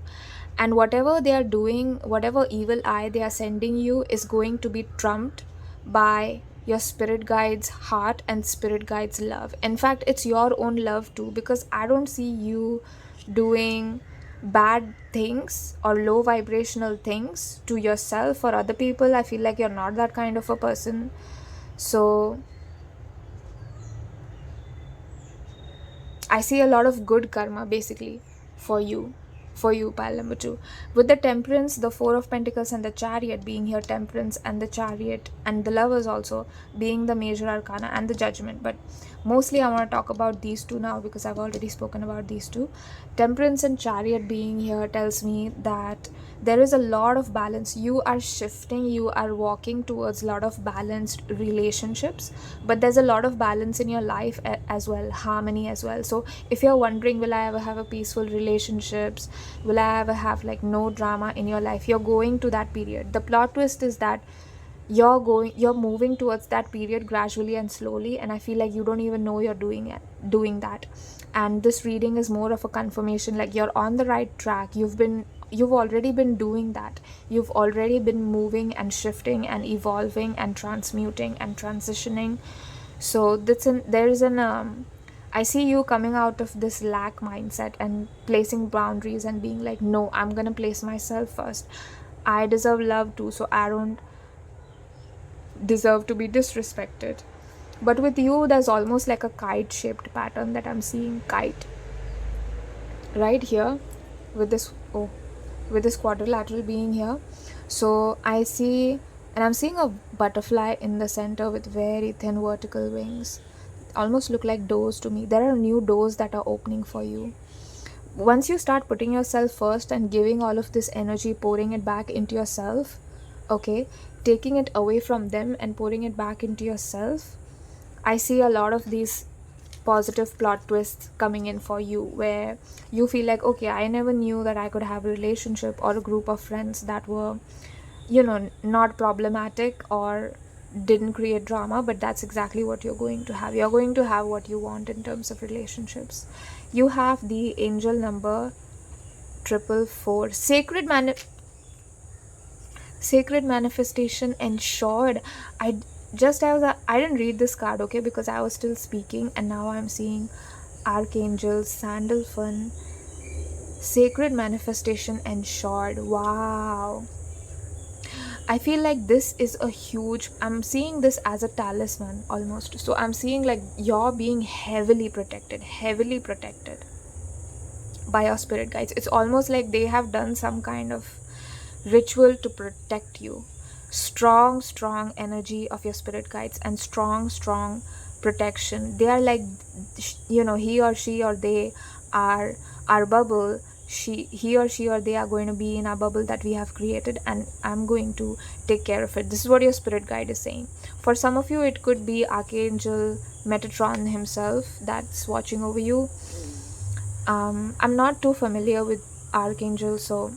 and whatever they are doing, whatever evil eye they are sending you, is going to be trumped by your spirit guide's heart and spirit guide's love. In fact, it's your own love too, because I don't see you doing bad things or low vibrational things to yourself or other people. I feel like you're not that kind of a person. So I see a lot of good karma basically for you, pile number 2. With the Temperance, the 4 of Pentacles, and the Chariot being here, Temperance and the Chariot, and the Lovers also being the major arcana, and the Judgment. But mostly I want to talk about these two now because I've already spoken about these two. Temperance and Chariot being here tells me that there is a lot of balance. You are shifting, you are walking towards a lot of balanced relationships, but there's a lot of balance in your life as well, harmony as well. So if you're wondering, will I ever have a peaceful relationships, will I ever have like no drama in your life, you're going to that period. The plot twist is that you're moving towards that period gradually and slowly, and I feel like you don't even know you're doing that. And this reading is more of a confirmation, like you're on the right track. You've already been doing that. You've already been moving and shifting and evolving and transmuting and transitioning. So I see you coming out of this lack mindset and placing boundaries and being like, no, I'm gonna place myself first. I deserve love too, so I don't deserve to be disrespected. But with you, there's almost like a kite shaped pattern that I'm seeing. Kite right here with this, oh, with this quadrilateral being here. So I see, and I'm seeing a butterfly in the center with very thin vertical wings, almost look like doors to me. There are new doors that are opening for you. Once you start putting yourself first and giving all of this energy, pouring it back into yourself, okay, taking it away from them and pouring it back into yourself, I see a lot of these positive plot twists coming in for you, where you feel like, okay, I never knew that I could have a relationship or a group of friends that were, not problematic or didn't create drama, but that's exactly what you're going to have. You're going to have what you want in terms of relationships. You have the angel number 444, sacred manifestation ensured. I didn't read this card, okay, because I was still speaking, and now I'm seeing Archangel Sandalphon, sacred manifestation ensured. Wow. I feel like this is a huge, I'm seeing this as a talisman almost. So I'm seeing like you're being heavily protected by your spirit guides. It's almost like they have done some kind of ritual to protect you. Strong energy of your spirit guides and strong protection. They are like, he or she or they are our bubble. He or she or they are going to be in our bubble that we have created, and I'm going to take care of it. This is what your spirit guide is saying. For some of you, it could be Archangel Metatron himself that's watching over you. I'm not too familiar with Archangel, so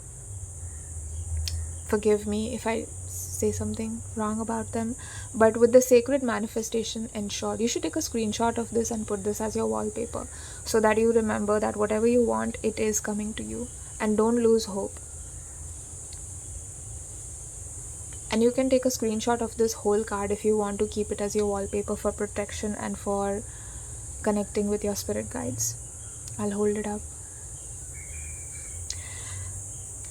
forgive me if I say something wrong about them. But with the sacred manifestation ensured, you should take a screenshot of this and put this as your wallpaper, so that you remember that whatever you want, it is coming to you, and don't lose hope. And you can take a screenshot of this whole card if you want to keep it as your wallpaper for protection and for connecting with your spirit guides. I'll hold it up.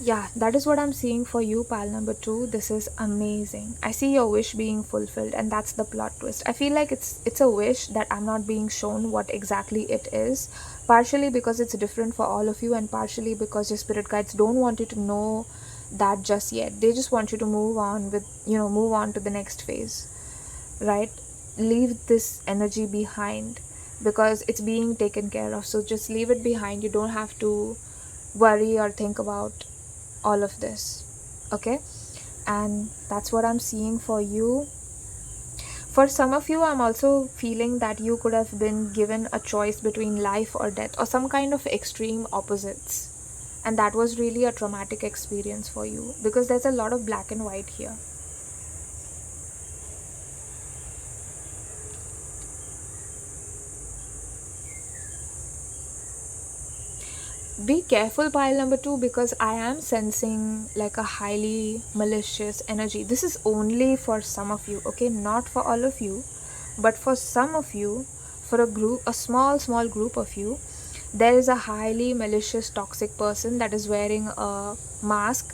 Yeah, that is what I'm seeing for you, pal number 2. This is amazing. I see your wish being fulfilled, and that's the plot twist. I feel like it's a wish that I'm not being shown what exactly it is, partially because it's different for all of you, and partially because your spirit guides don't want you to know that just yet. They just want you to move on to the next phase, right? Leave this energy behind because it's being taken care of. So just leave it behind. You don't have to worry or think about all of this, okay? And that's what I'm seeing for you. For some of you, I'm also feeling that you could have been given a choice between life or death, or some kind of extreme opposites, and that was really a traumatic experience for you, because there's a lot of black and white here. Be careful, pile number 2, because I am sensing like a highly malicious energy. This is only for some of you, okay? Not for all of you, but for some of you, for a small group of you, there is a highly malicious, toxic person that is wearing a mask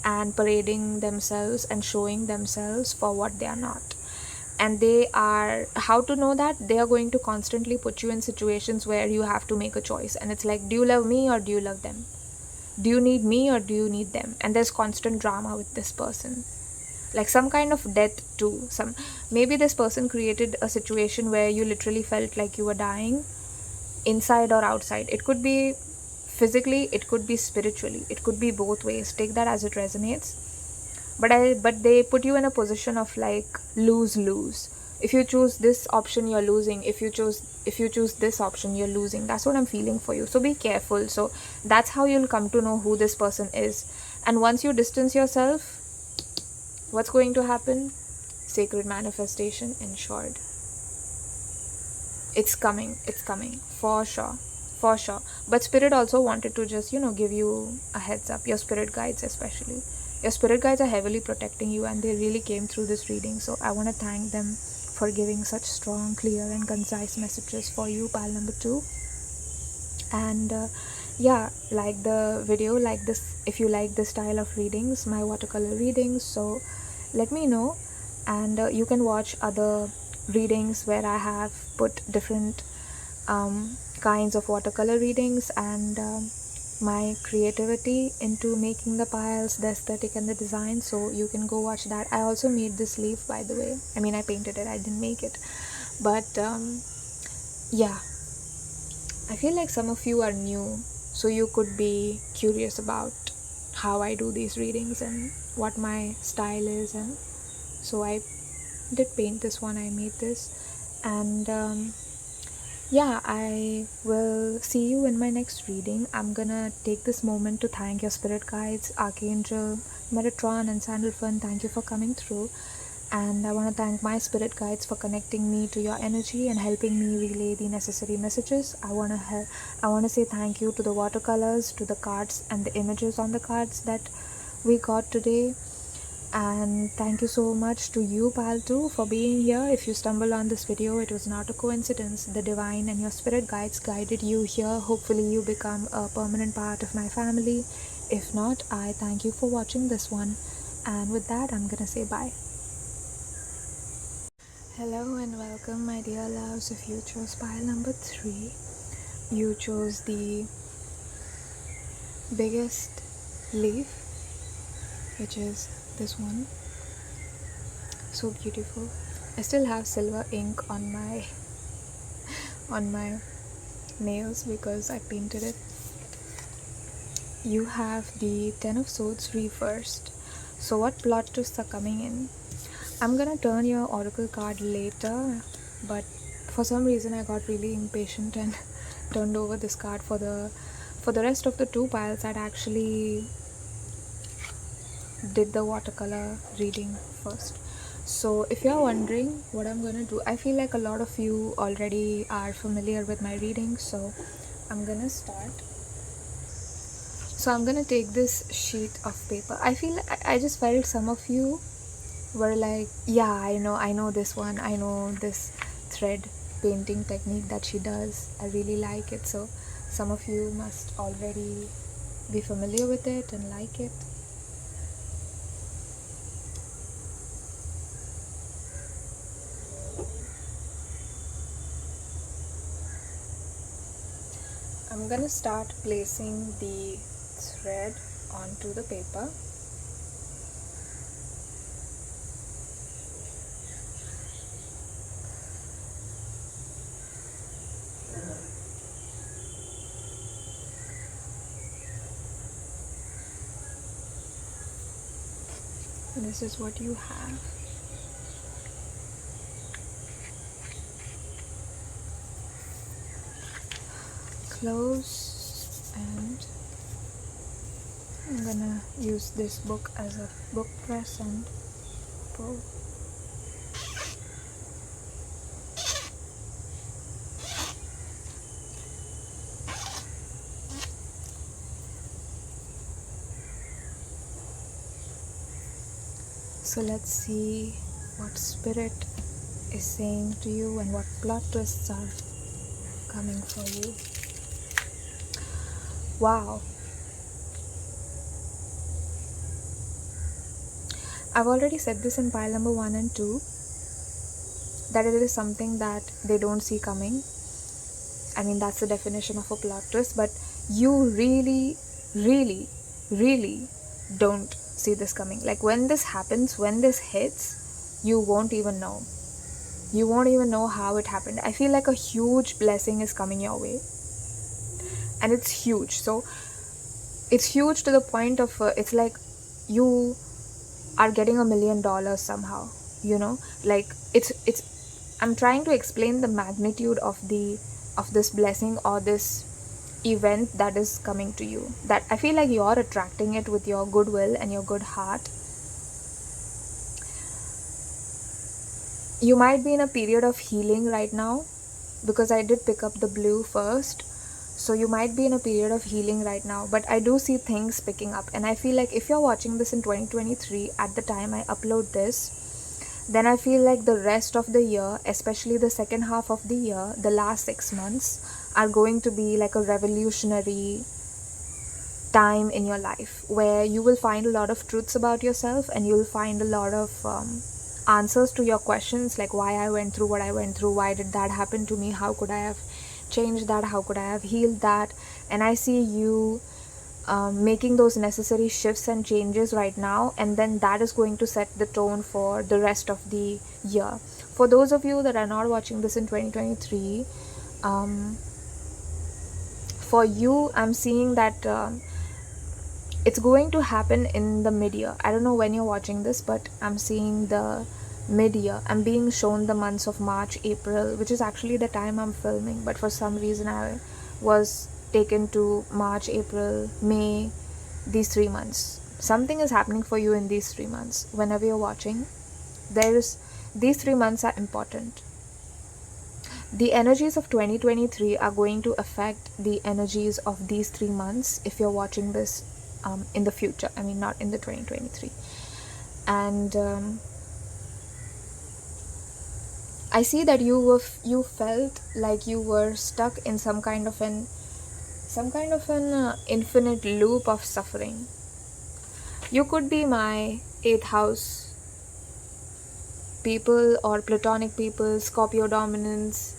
and parading themselves and showing themselves for what they are not. And they are, how to know that? They are going to constantly put you in situations where you have to make a choice, and it's like, do you love me or do you love them? Do you need me or do you need them? And there's constant drama with this person, like some kind of death too. Maybe this person created a situation where you literally felt like you were dying, inside or outside. It could be physically, it could be spiritually, it could be both ways. Take that as it resonates. But they put you in a position of like lose. If you choose this option, you're losing. If you choose this option, you're losing. That's what I'm feeling for you. So be careful. So that's how you'll come to know who this person is. And once you distance yourself, what's going to happen? Sacred manifestation ensured. It's coming for sure. But spirit also wanted to just give you a heads up. Your spirit guides, especially your spirit guides, are heavily protecting you, and they really came through this reading. So I want to thank them for giving such strong, clear and concise messages for you, pal number 2. And yeah, like the video, like this, if you like this style of readings, my watercolor readings. So let me know. and you can watch other readings where I have put different kinds of watercolor readings and my creativity into making the piles, the aesthetic and the design, so you can go watch that. I also made this leaf, by the way. I mean, I painted it, I didn't make it, but yeah, I feel like some of you are new, so you could be curious about how I do these readings and what my style is, and so I did paint this one, I made this, and yeah, I will see you in my next reading. I'm gonna take this moment to thank your spirit guides, Archangel Metatron and Sandalphon. Thank you for coming through, and I want to thank my spirit guides for connecting me to your energy and helping me relay the necessary messages. I want to say thank you to the watercolors, to the cards and the images on the cards that we got today. And thank you so much to you, Paltu, for being here. If you stumbled on this video, it was not a coincidence. The divine and your spirit guides guided you here. Hopefully you become a permanent part of my family. If not, I thank you for watching this one. And with that, I'm gonna say bye. Hello and welcome, my dear loves. If you chose pile number 3, you chose the biggest leaf, which is this one. So beautiful. I still have silver ink on my nails because I painted it. You have the 10 of Swords reversed. So what plot twists are coming in? I'm gonna turn your oracle card later, but for some reason I got really impatient and turned over this card. For the rest of the 2 piles, I'd actually did the watercolor reading first. So if you're wondering what I'm gonna do, I feel like a lot of you already are familiar with my reading, so I'm gonna start. So I'm gonna take this sheet of paper. I feel I just felt some of you were like, yeah, I know this one, I know this thread painting technique that she does, I really like it. So some of you must already be familiar with it and like it. I'm gonna start placing the thread onto the paper. This is what you have. Close, and I'm gonna use this book as a book press and pull. So let's see what spirit is saying to you and what plot twists are coming for you. Wow. I've already said this in pile number 1 and 2, that it is something that they don't see coming. I mean, that's the definition of a plot twist, but you really, really, really don't see this coming. Like, when this happens, when this hits, you won't even know. You won't even know how it happened. I feel like a huge blessing is coming your way, and it's huge. So it's huge to the point of it's like you are getting $1 million somehow, you know. Like, it's I'm trying to explain the magnitude of this blessing or this event that is coming to you, that I feel like you're attracting it with your goodwill and your good heart. You might be in a period of healing right now, because I did pick up the blue first. So you might be in a period of healing right now, but I do see things picking up. And I feel like if you're watching this in 2023 at the time I upload this, then I feel like the rest of the year, especially the second half of the year, the last 6 months, are going to be like a revolutionary time in your life, where you will find a lot of truths about yourself, and you'll find a lot of answers to your questions, like why I went through what I went through, why did that happen to me, how could I have changed that, how could I have healed that. And I see you making those necessary shifts and changes right now, and then that is going to set the tone for the rest of the year. For those of you that are not watching this in 2023, for you, I'm seeing that it's going to happen in the mid-year. I don't know when you're watching this, but I'm seeing the mid-year. I'm being shown the months of March, April, which is actually the time I'm filming, but for some reason I was taken to March, April, May, these 3 months. Something is happening for you in these 3 months. Whenever you're watching, these 3 months are important. The energies of 2023 are going to affect the energies of these 3 months if you're watching this in the future. I mean, not in the 2023. And I see that you felt like you were stuck in some kind of an infinite loop of suffering. You could be my 8th house people or Platonic people, Scorpio dominance,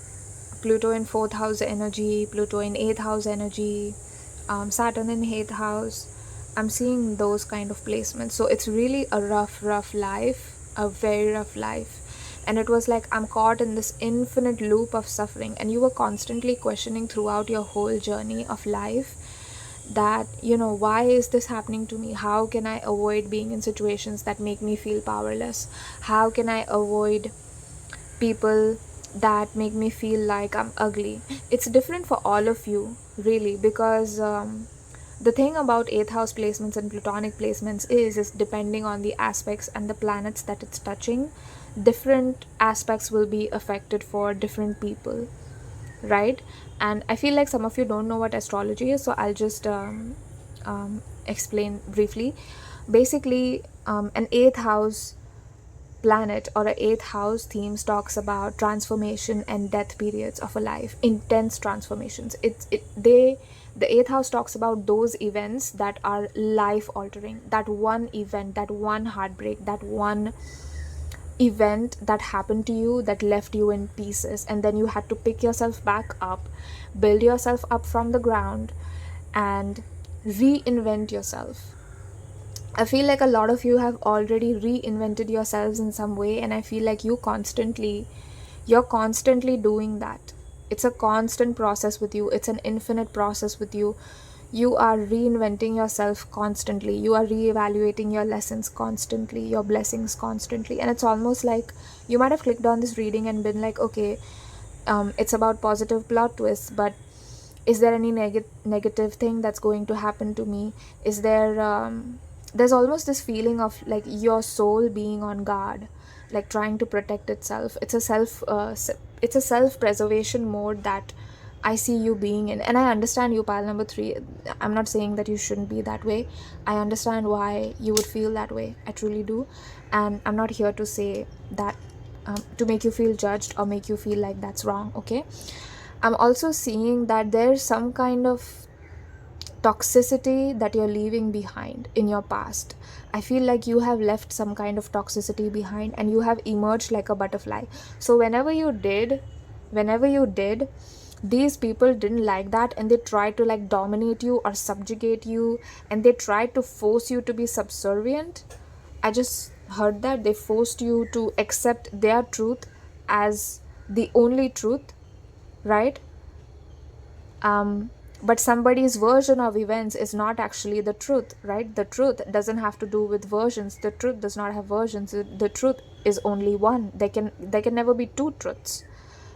Pluto in 4th house energy, Pluto in 8th house energy, Saturn in 8th house. I'm seeing those kind of placements. So it's really a rough life, a very rough life. And it was like I'm caught in this infinite loop of suffering, and you were constantly questioning throughout your whole journey of life that, why is this happening to me? How can I avoid being in situations that make me feel powerless? How can I avoid people that make me feel like I'm ugly? It's different for all of you, really, because the thing about 8th house placements and Plutonic placements is depending on the aspects and the planets that it's touching, different aspects will be affected for different people, right? And I feel like some of you don't know what astrology is, so I'll just explain briefly. Basically, an 8th house planet or a 8th house themes talks about transformation and death periods of a life, intense transformations. The 8th house talks about those events that are life altering, that one event, that one heartbreak, that one event that happened to you that left you in pieces, and then you had to pick yourself back up, build yourself up from the ground, and reinvent yourself. I feel like a lot of you have already reinvented yourselves in some way, and I feel like you're constantly doing that. It's a constant process with you. It's an infinite process with you. You are reinventing yourself constantly. You are reevaluating your lessons constantly, your blessings constantly. And it's almost like you might have clicked on this reading and been like, okay, it's about positive plot twists, but is there any negative thing that's going to happen to me? Is there there's almost this feeling of like your soul being on guard, like trying to protect itself. It's a self-preservation mode that I see you being in. And I understand you, pile number 3. I'm not saying that you shouldn't be that way. I understand why you would feel that way. I truly do. And I'm not here to say that to make you feel judged or make you feel like that's wrong, okay? I'm also seeing that there's some kind of toxicity that you're leaving behind in your past. I feel like you have left some kind of toxicity behind and you have emerged like a butterfly. So whenever you did, these people didn't like that, and they tried to like dominate you or subjugate you, and they tried to force you to be subservient. I just heard that they forced you to accept their truth as the only truth, right? But somebody's version of events is not actually the truth, right? The truth doesn't have to do with versions. The truth does not have versions. The truth is only one. There can never be two truths,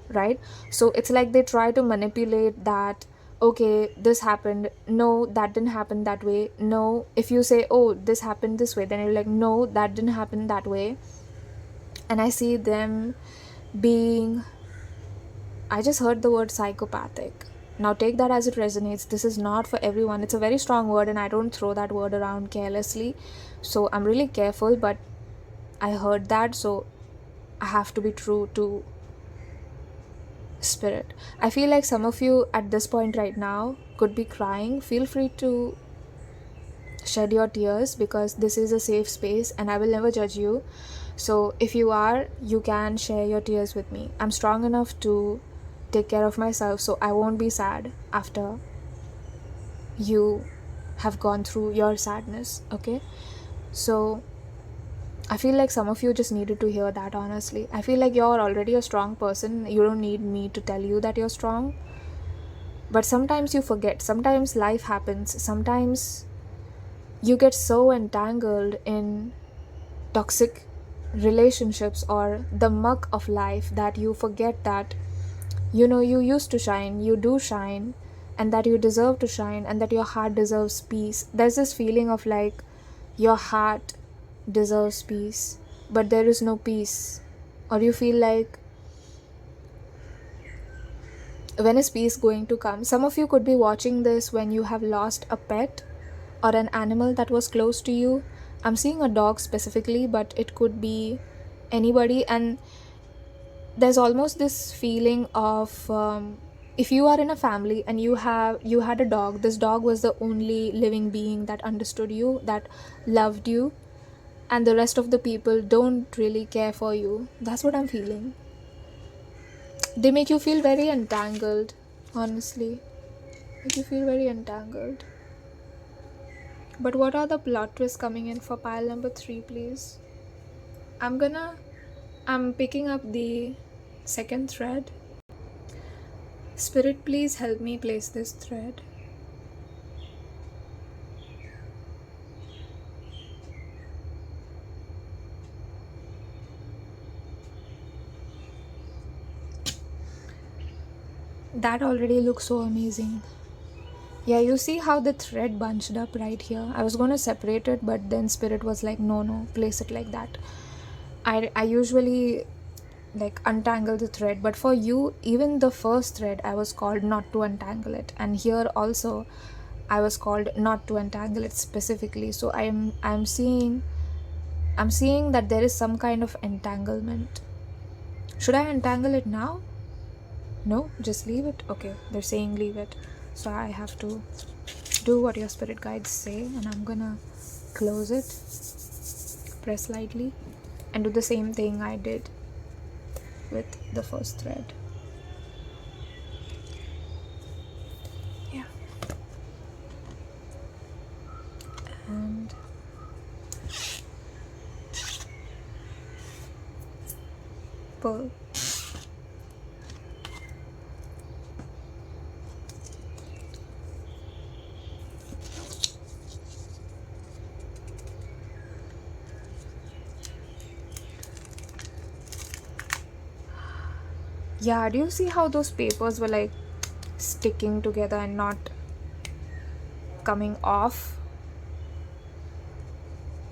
right? So it's like they try to manipulate that, okay, this happened, no, that didn't happen that way, no. If you say, oh, this happened this way, then you're like, no, that didn't happen that way. And I see them being, I just heard the word psychopathic. Now take that as it resonates. This is not for everyone. It's a very strong word, and I don't throw that word around carelessly, so I'm really careful, but I heard that, so I have to be true to spirit. I feel like some of you at this point right now could be crying. Feel free to shed your tears, because this is a safe space and I will never judge you. So if you are, you can share your tears with me. I'm strong enough to take care of myself, so I won't be sad after you have gone through your sadness, okay? So I feel like some of you just needed to hear that, honestly. I feel like you're already a strong person. You don't need me to tell you that you're strong. But sometimes you forget. Sometimes life happens. Sometimes you get so entangled in toxic relationships or the muck of life that you forget that, you used to shine, you do shine, and that you deserve to shine, and that your heart deserves peace. There's this feeling of like your heart deserves peace, but there is no peace. Or you feel like, when is peace going to come? Some of you could be watching this when you have lost a pet or an animal that was close to you. I'm seeing a dog specifically, but it could be anybody. And there's almost this feeling of, if you are in a family and you had a dog, this dog was the only living being that understood you, that loved you, and the rest of the people don't really care for you. That's what I'm feeling. They make you feel very entangled, honestly. Make you feel very entangled. But what are the plot twists coming in for pile number 3, please? I'm picking up the second thread. Spirit, please help me place this thread. That already looks so amazing. Yeah, you see how the thread bunched up right here? I was going to separate it, but then Spirit was like, no, place it like that. I usually like untangle the thread, but for you, even the first thread, I was called not to untangle it, and here also I was called not to untangle it specifically. So I'm seeing that there is some kind of entanglement. Should I untangle it now? No, just leave it. Okay, they're saying leave it, so I have to do what your spirit guides say, and I'm gonna close it, press lightly, and do the same thing I did with the first thread. Yeah. And pull. Yeah, do you see how those papers were like sticking together and not coming off?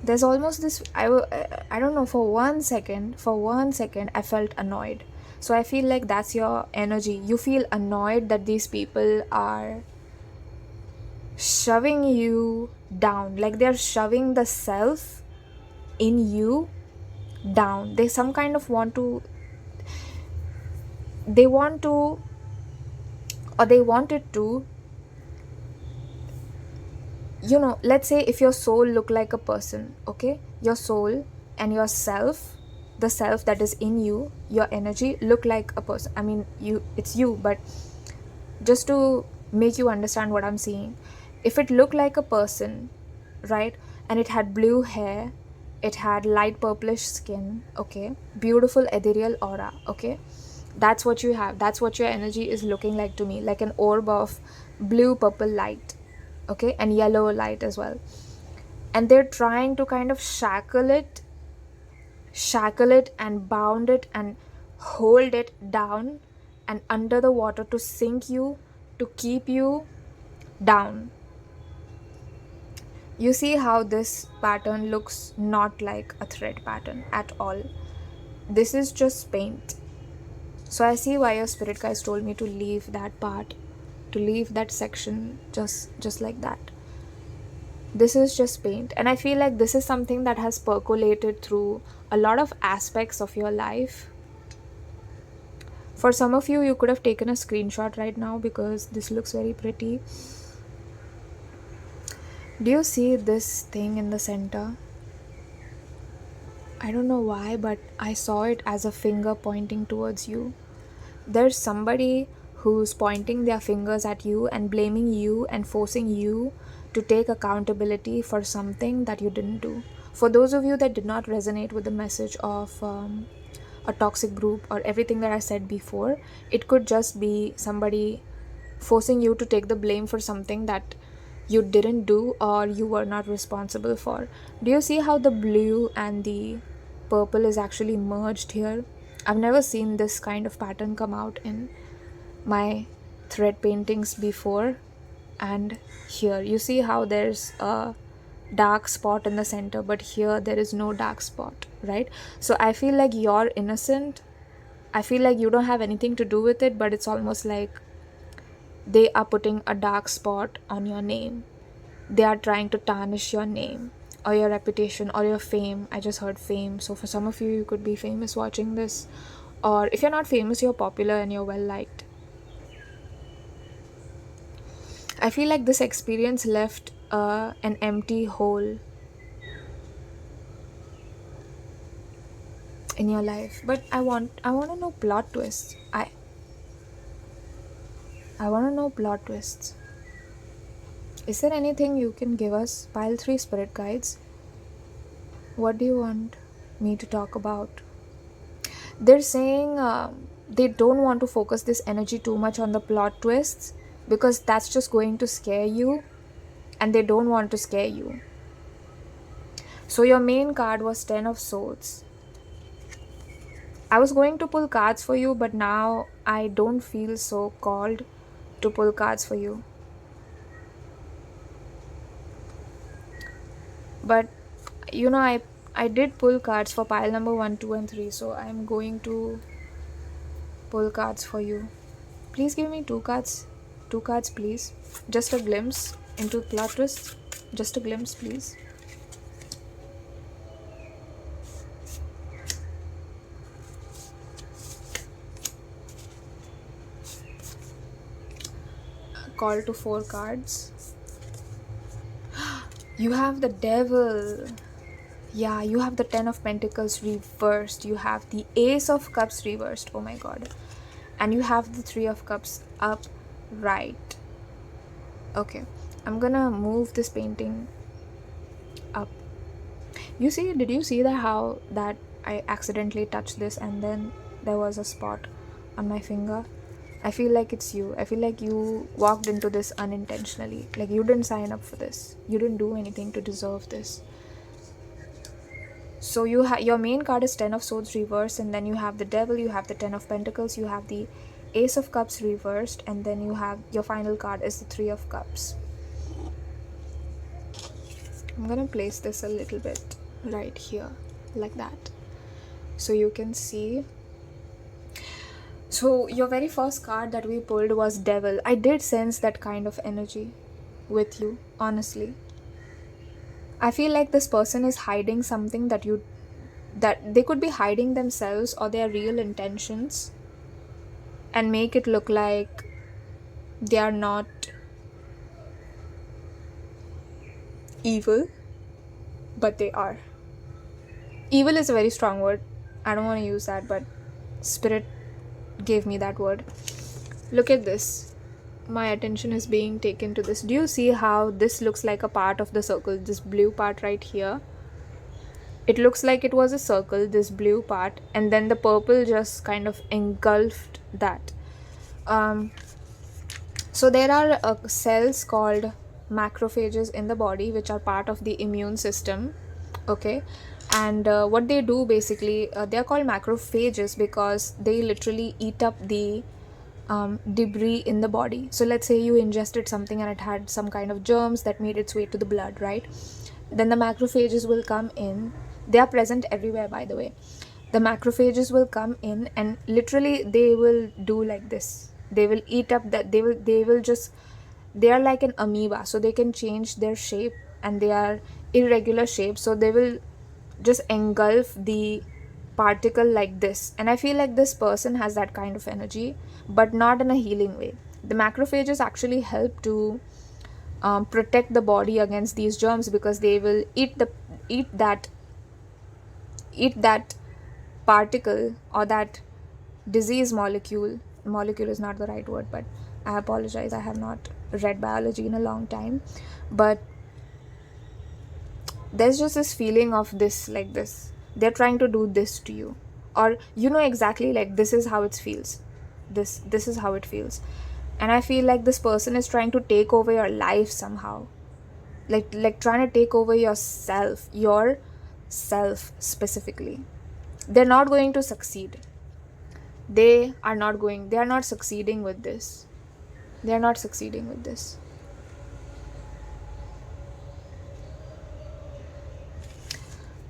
There's almost this, I don't know, for one second I felt annoyed. So I feel like that's your energy. You feel annoyed that these people are shoving you down, like they're shoving the self in you down. They some kind of want to, or they wanted to, let's say if your soul look like a person, okay, your soul and your self, the self that is in you, your energy, look like a person. I mean, it's you, but just to make you understand what I'm seeing, if it looked like a person, right, and it had blue hair, it had light purplish skin, okay, beautiful ethereal aura, okay, that's what you have. That's what your energy is looking like to me, like an orb of blue purple light, okay, and yellow light as well. And they're trying to kind of shackle it and bound it and hold it down and under the water to sink you, to keep you down. You see how this pattern looks not like a thread pattern at all. This is just paint. So I see why your spirit guides told me to leave that part, to leave that section just like that. This is just paint, and I feel like this is something that has percolated through a lot of aspects of your life. For some of you, you could have taken a screenshot right now because this looks very pretty. Do you see this thing in the center? I don't know why, but I saw it as a finger pointing towards you. There's somebody who's pointing their fingers at you and blaming you and forcing you to take accountability for something that you didn't do. For those of you that did not resonate with the message of a toxic group or everything that I said before, it could just be somebody forcing you to take the blame for something that you didn't do or you were not responsible for. Do you see how the blue and the purple is actually merged here? I've never seen this kind of pattern come out in my thread paintings before. And here you see how there's a dark spot in the center, but here there is no dark spot, right? So I feel like you're innocent. I feel like you don't have anything to do with it, but it's almost like they are putting a dark spot on your name. They are trying to tarnish your name or your reputation or your fame. I just heard fame. So for some of you, you could be famous watching this. Or if you're not famous, you're popular and you're well liked. I feel like this experience left an empty hole in your life. But I want to know plot twists. I want to know plot twists. Is there anything you can give us? Pile 3 spirit guides. What do you want me to talk about? They're saying they don't want to focus this energy too much on the plot twists because that's just going to scare you, and they don't want to scare you. So your main card was 10 of Swords. I was going to pull cards for you, but now I don't feel so called to pull cards for you. But you know, I did pull cards for pile number 1, 2 and 3, so I'm going to pull cards for you. Please give me 2 cards. 2 cards, please. Just a glimpse into plot twist. Just a glimpse, please. Call to 4 cards. You have the Devil. Yeah, you have the 10 of Pentacles reversed. You have the Ace of Cups reversed. Oh my god. And you have the 3 of Cups upright. Okay, I'm gonna move this painting up. You see, did you see that how that I accidentally touched this and then there was a spot on my finger? I feel like it's you. I feel like you walked into this unintentionally. Like you didn't sign up for this. You didn't do anything to deserve this. So your main card is 10 of Swords reversed, and then you have the Devil, you have the 10 of Pentacles, you have the Ace of Cups reversed, and then you have your final card is the 3 of Cups. I'm gonna place this a little bit right here, like that, so you can see. So your very first card that we pulled was Devil. I did sense that kind of energy with you, honestly. I feel like this person is hiding something that they could be hiding themselves or their real intentions and make it look like they are not evil, but they are. Evil is a very strong word. I don't want to use that, but Spirit gave me that word. Look at this. My attention is being taken to this. Do you see how this looks like a part of the circle? This blue part right here. It looks like it was a circle, this blue part, and then the purple just kind of engulfed that. So there are cells called macrophages in the body which are part of the immune system. Okay, and what they do basically, they are called macrophages because they literally eat up the debris in the body. So let's say you ingested something and it had some kind of germs that made its way to the blood, right? Then the macrophages will come in. They are present everywhere, by the way. The macrophages will come in and literally they will do like this. They will eat up that. They are like an amoeba, so they can change their shape and they are irregular shapes, so they will just engulf the particle like this. And I feel like this person has that kind of energy, but not in a healing way. The macrophages actually help to protect the body against these germs because they will eat eat that particle or that disease molecule is not the right word, but I apologize, I have not read biology in a long time, but there's just this feeling of this, like this, they're trying to do this to you, or you know exactly, like this is how it feels, this is how it feels. And I feel like this person is trying to take over your life somehow, like trying to take over yourself specifically. They're not going to succeed. They are not succeeding with this. They're not succeeding with this.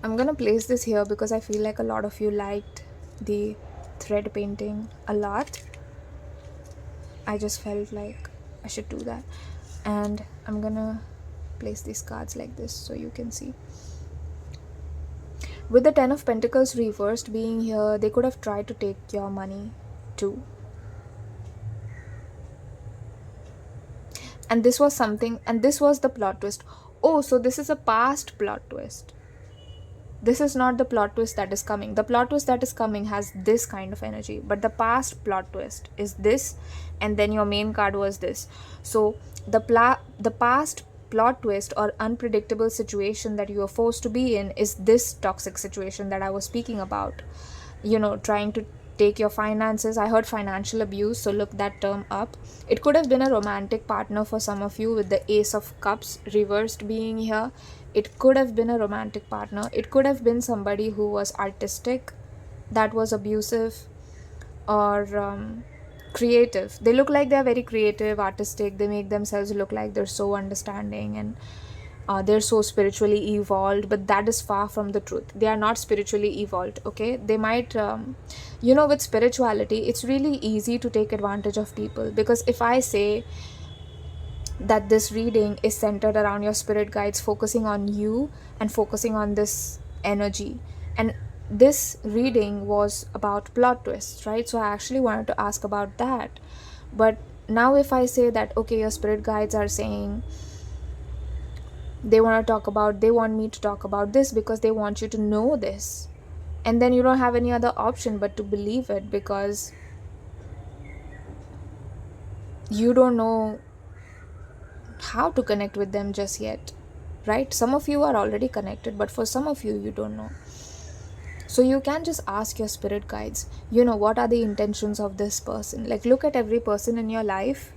I'm gonna place this here because I feel like a lot of you liked the thread painting a lot. I just felt like I should do that. And I'm gonna place these cards like this so you can see. With the Ten of Pentacles reversed being here, they could have tried to take your money too. And this was something, and this was the plot twist. Oh, so this is a past plot twist. This is not the plot twist that is coming. The plot twist that is coming has this kind of energy, but the past plot twist is this, and then your main card was this. So the past plot twist or unpredictable situation that you are forced to be in is this toxic situation that I was speaking about. You know, trying to take your finances. I heard financial abuse, so look that term up. It could have been a romantic partner for some of you with the Ace of Cups reversed being here. It could have been a romantic partner. It could have been somebody who was artistic, that was abusive, or creative. They look like they're very creative, artistic. They make themselves look like they're so understanding and they're so spiritually evolved, but that is far from the truth. They are not spiritually evolved, okay? They might, you know, with spirituality, it's really easy to take advantage of people, because if I say that this reading is centered around your spirit guides focusing on you and focusing on this energy, and this reading was about plot twists, right? So I actually wanted to ask about that. But now if I say that, okay, your spirit guides are saying they want me to talk about this because they want you to know this, and then you don't have any other option but to believe it, because you don't know how to connect with them just yet, right? Some of you are already connected, but for some of you, you don't know. So you can just ask your spirit guides, you know, what are the intentions of this person? Like, look at every person in your life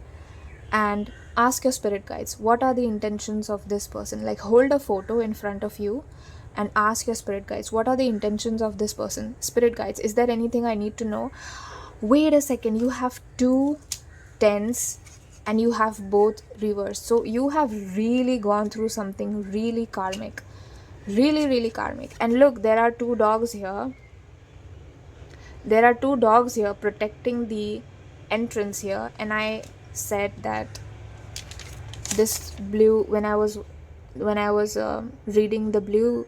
and ask your spirit guides, what are the intentions of this person? Like, hold a photo in front of you and ask your spirit guides, what are the intentions of this person? Spirit guides, is there anything I need to know? Wait a second, you have 2 tens and you have both reversed. So you have really gone through something really karmic. Really karmic. And look, there are 2 dogs here. There are 2 dogs here protecting the entrance here. And I said that this blue, when I was reading the blue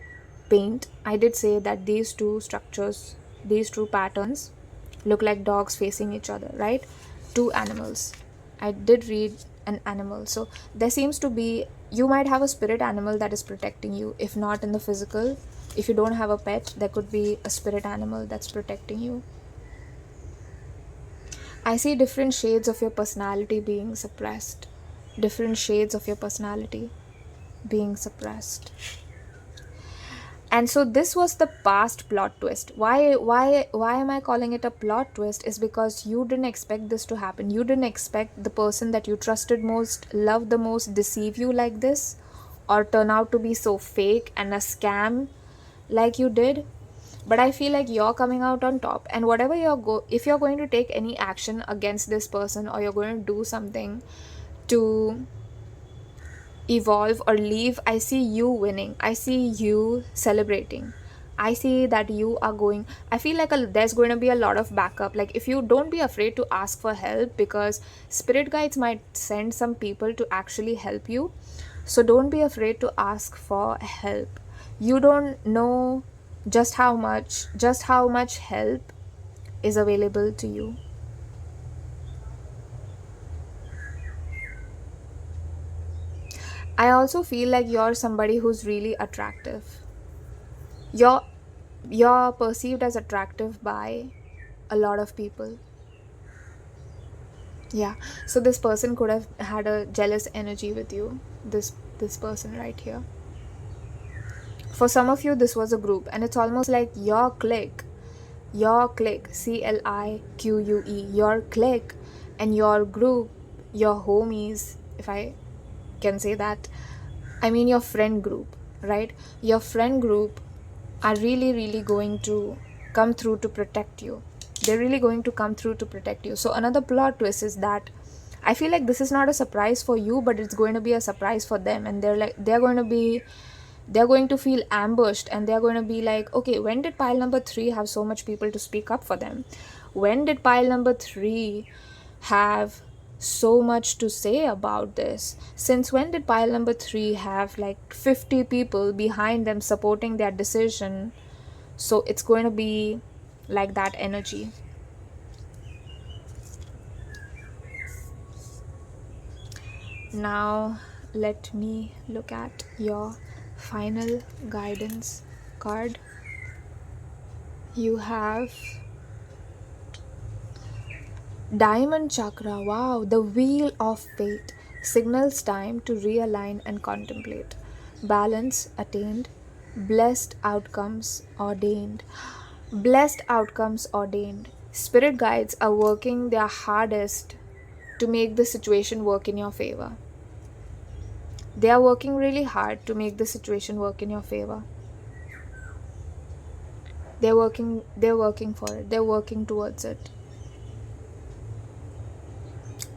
paint, I did say that these 2 structures, these 2 patterns look like dogs facing each other, right? 2 animals. I did read an animal. So there seems to be, you might have a spirit animal that is protecting you, if not in the physical. If you don't have a pet, there could be a spirit animal that's protecting you. I see different shades of your personality being suppressed. Different shades of your personality being suppressed. And so this was the past plot twist. Why am I calling it a plot twist? Is because you didn't expect this to happen. You didn't expect the person that you trusted most, loved the most, deceive you like this, or turn out to be so fake and a scam like you did. But I feel like you're coming out on top, and whatever if you're going to take any action against this person, or you're going to do something to evolve or leave, I see you winning. I see you celebrating. I see that you are going, I feel like there's going to be a lot of backup. Like, if you don't be afraid to ask for help, because spirit guides might send some people to actually help you. So don't be afraid to ask for help. You don't know just how much help is available to you. I also feel like you're somebody who's really attractive. you're perceived as attractive by a lot of people. Yeah, so this person could have had a jealous energy with you, this person right here. For some of you, this was a group, and it's almost like your clique, CLIQUE, your clique and your group, your homies, if I can say that. I mean your friend group, right? Your friend group are really going to come through to protect you. They're really going to come through to protect you. So another plot twist is that I feel like this is not a surprise for you, but it's going to be a surprise for them, and they're going to feel ambushed, and they're going to be like, okay, when did pile number 3 have so much people to speak up for them? When did pile number 3 have so much to say about this? Since when did pile number 3 have like 50 people behind them supporting their decision? So it's going to be like that energy. Now let me look at your final guidance card. You have Diamond Chakra. Wow, the Wheel of Fate signals time to realign and contemplate. Balance attained. Blessed outcomes ordained. Blessed outcomes ordained. Spirit guides are working their hardest to make the situation work in your favor. They are working really hard to make the situation work in your favor. They're working for it. They're working towards it.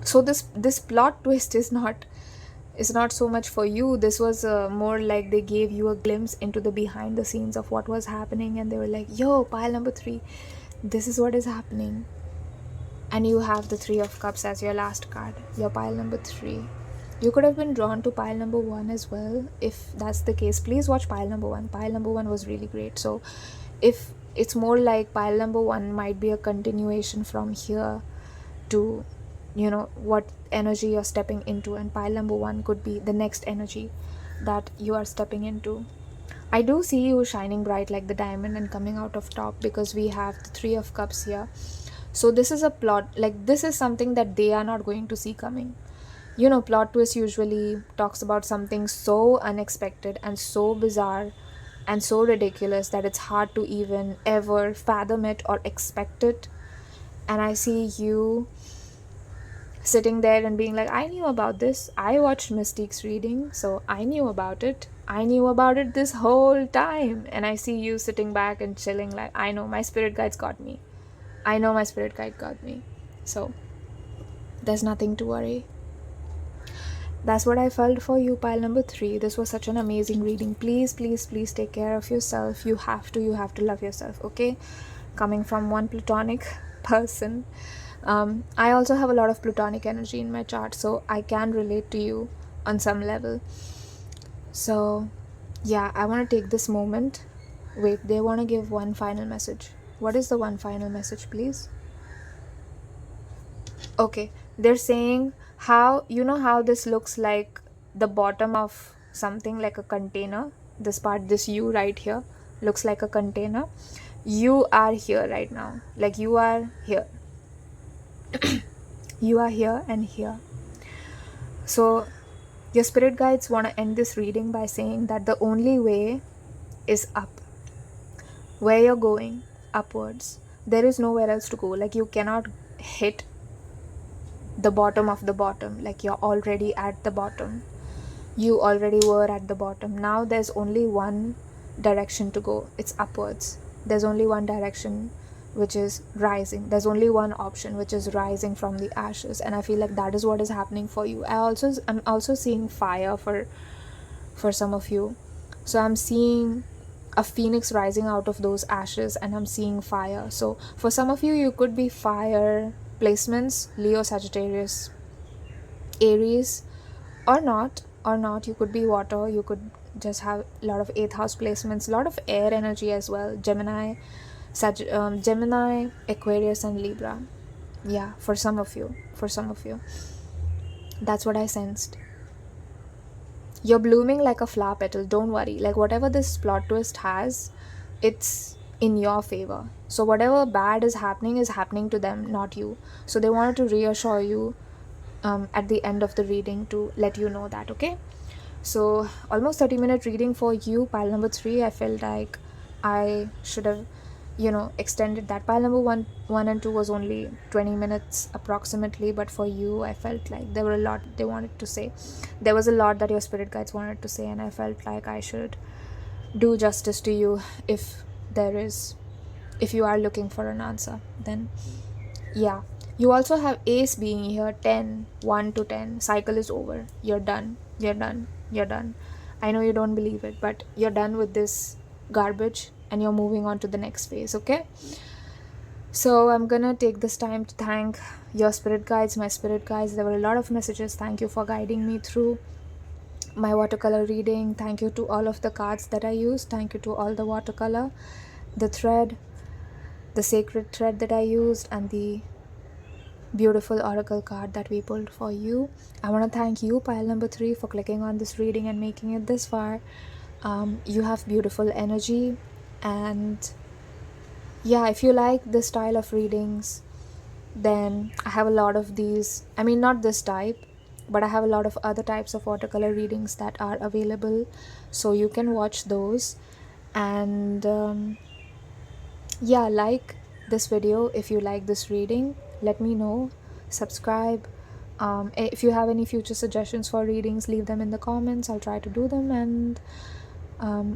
So this plot twist is not so much for you. This was more like they gave you a glimpse into the behind the scenes of what was happening, and they were like, yo, pile number 3, this is what is happening. And you have the 3 of Cups as your last card, your pile number 3. You could have been drawn to pile number 1 as well. If that's the case, please watch pile number 1. Pile number 1 was really great. So if it's more like pile number 1 might be a continuation from here to, you know, what energy you're stepping into, and pile number 1 could be the next energy that you are stepping into. I do see you shining bright like the diamond and coming out of top, because we have the 3 of Cups here. So this is a plot, like this is something that they are not going to see coming. You know, plot twist usually talks about something so unexpected and so bizarre and so ridiculous that it's hard to even ever fathom it or expect it. And I see you sitting there and being like, I knew about this. I watched Mystique's reading, so I knew about it. I knew about it this whole time. And I see you sitting back and chilling like, I know my spirit guides got me. I know my spirit guide got me. So there's nothing to worry. That's what I felt for you, pile number 3. This was such an amazing reading. Please take care of yourself. You have to love yourself, okay? Coming from one platonic person. I also have a lot of platonic energy in my chart, so I can relate to you on some level. So yeah, I want to take this moment. Wait, they want to give one final message. What is the one final message, please? Okay, they're saying how, you know how this looks like the bottom of something, like a container. This part, this U right here, looks like a container. You are here right now. Like you are here. You are here and here. So your spirit guides want to end this reading by saying that the only way is up. Where you're going, upwards. There is nowhere else to go. Like you cannot hit the bottom of the bottom. Like you're already at the bottom. You already were at the bottom. Now there's only one direction to go. It's upwards. There's only one direction, which is rising. There's only one option, which is rising from the ashes. And I feel like that is what is happening for you. I'm also seeing fire for some of you. So I'm seeing a phoenix rising out of those ashes, and I'm seeing fire. So for some of you, you could be fire placements, Leo, Sagittarius, Aries, or not. You could be water. You could just have a lot of 8th house placements, a lot of air energy as well. Gemini, Aquarius, and Libra. Yeah, for some of you. That's what I sensed. You're blooming like a flower petal. Don't worry. Like whatever this plot twist has, it's in your favor. So whatever bad is happening to them, not you. So they wanted to reassure you at the end of the reading to let you know that, okay? So almost 30-minute reading for you, pile number 3. I felt like I should have, extended that. Pile number 1 and 2 was only 20 minutes approximately, but for you, I felt like there were a lot they wanted to say. There was a lot that your spirit guides wanted to say, and I felt like I should do justice to you. If you are looking for an answer, then yeah. You also have ace being here, 10, 1 to 10. Cycle is over. You're done. You're done. You're done. I know you don't believe it, but you're done with this garbage and you're moving on to the next phase, okay? So I'm gonna take this time to thank your spirit guides, my spirit guides. There were a lot of messages. Thank you for guiding me through my watercolor reading. Thank you to all of the cards that I used. Thank you to all the watercolor, the thread, the sacred thread that I used, and the beautiful oracle card that we pulled for you. I want to thank you, pile number 3, for clicking on this reading and making it this far. You have beautiful energy, and yeah, if you like this style of readings, then I have a lot of these. I mean, not this type, but I have a lot of other types of watercolor readings that are available, so you can watch those. And yeah, like this video if you like this reading. Let me know. Subscribe. If you have any future suggestions for readings, leave them in the comments. I'll try to do them, and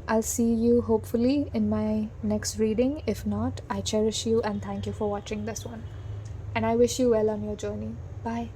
I'll see you hopefully in my next reading. If not, I cherish you and thank you for watching this one, and I wish you well on your journey. Bye.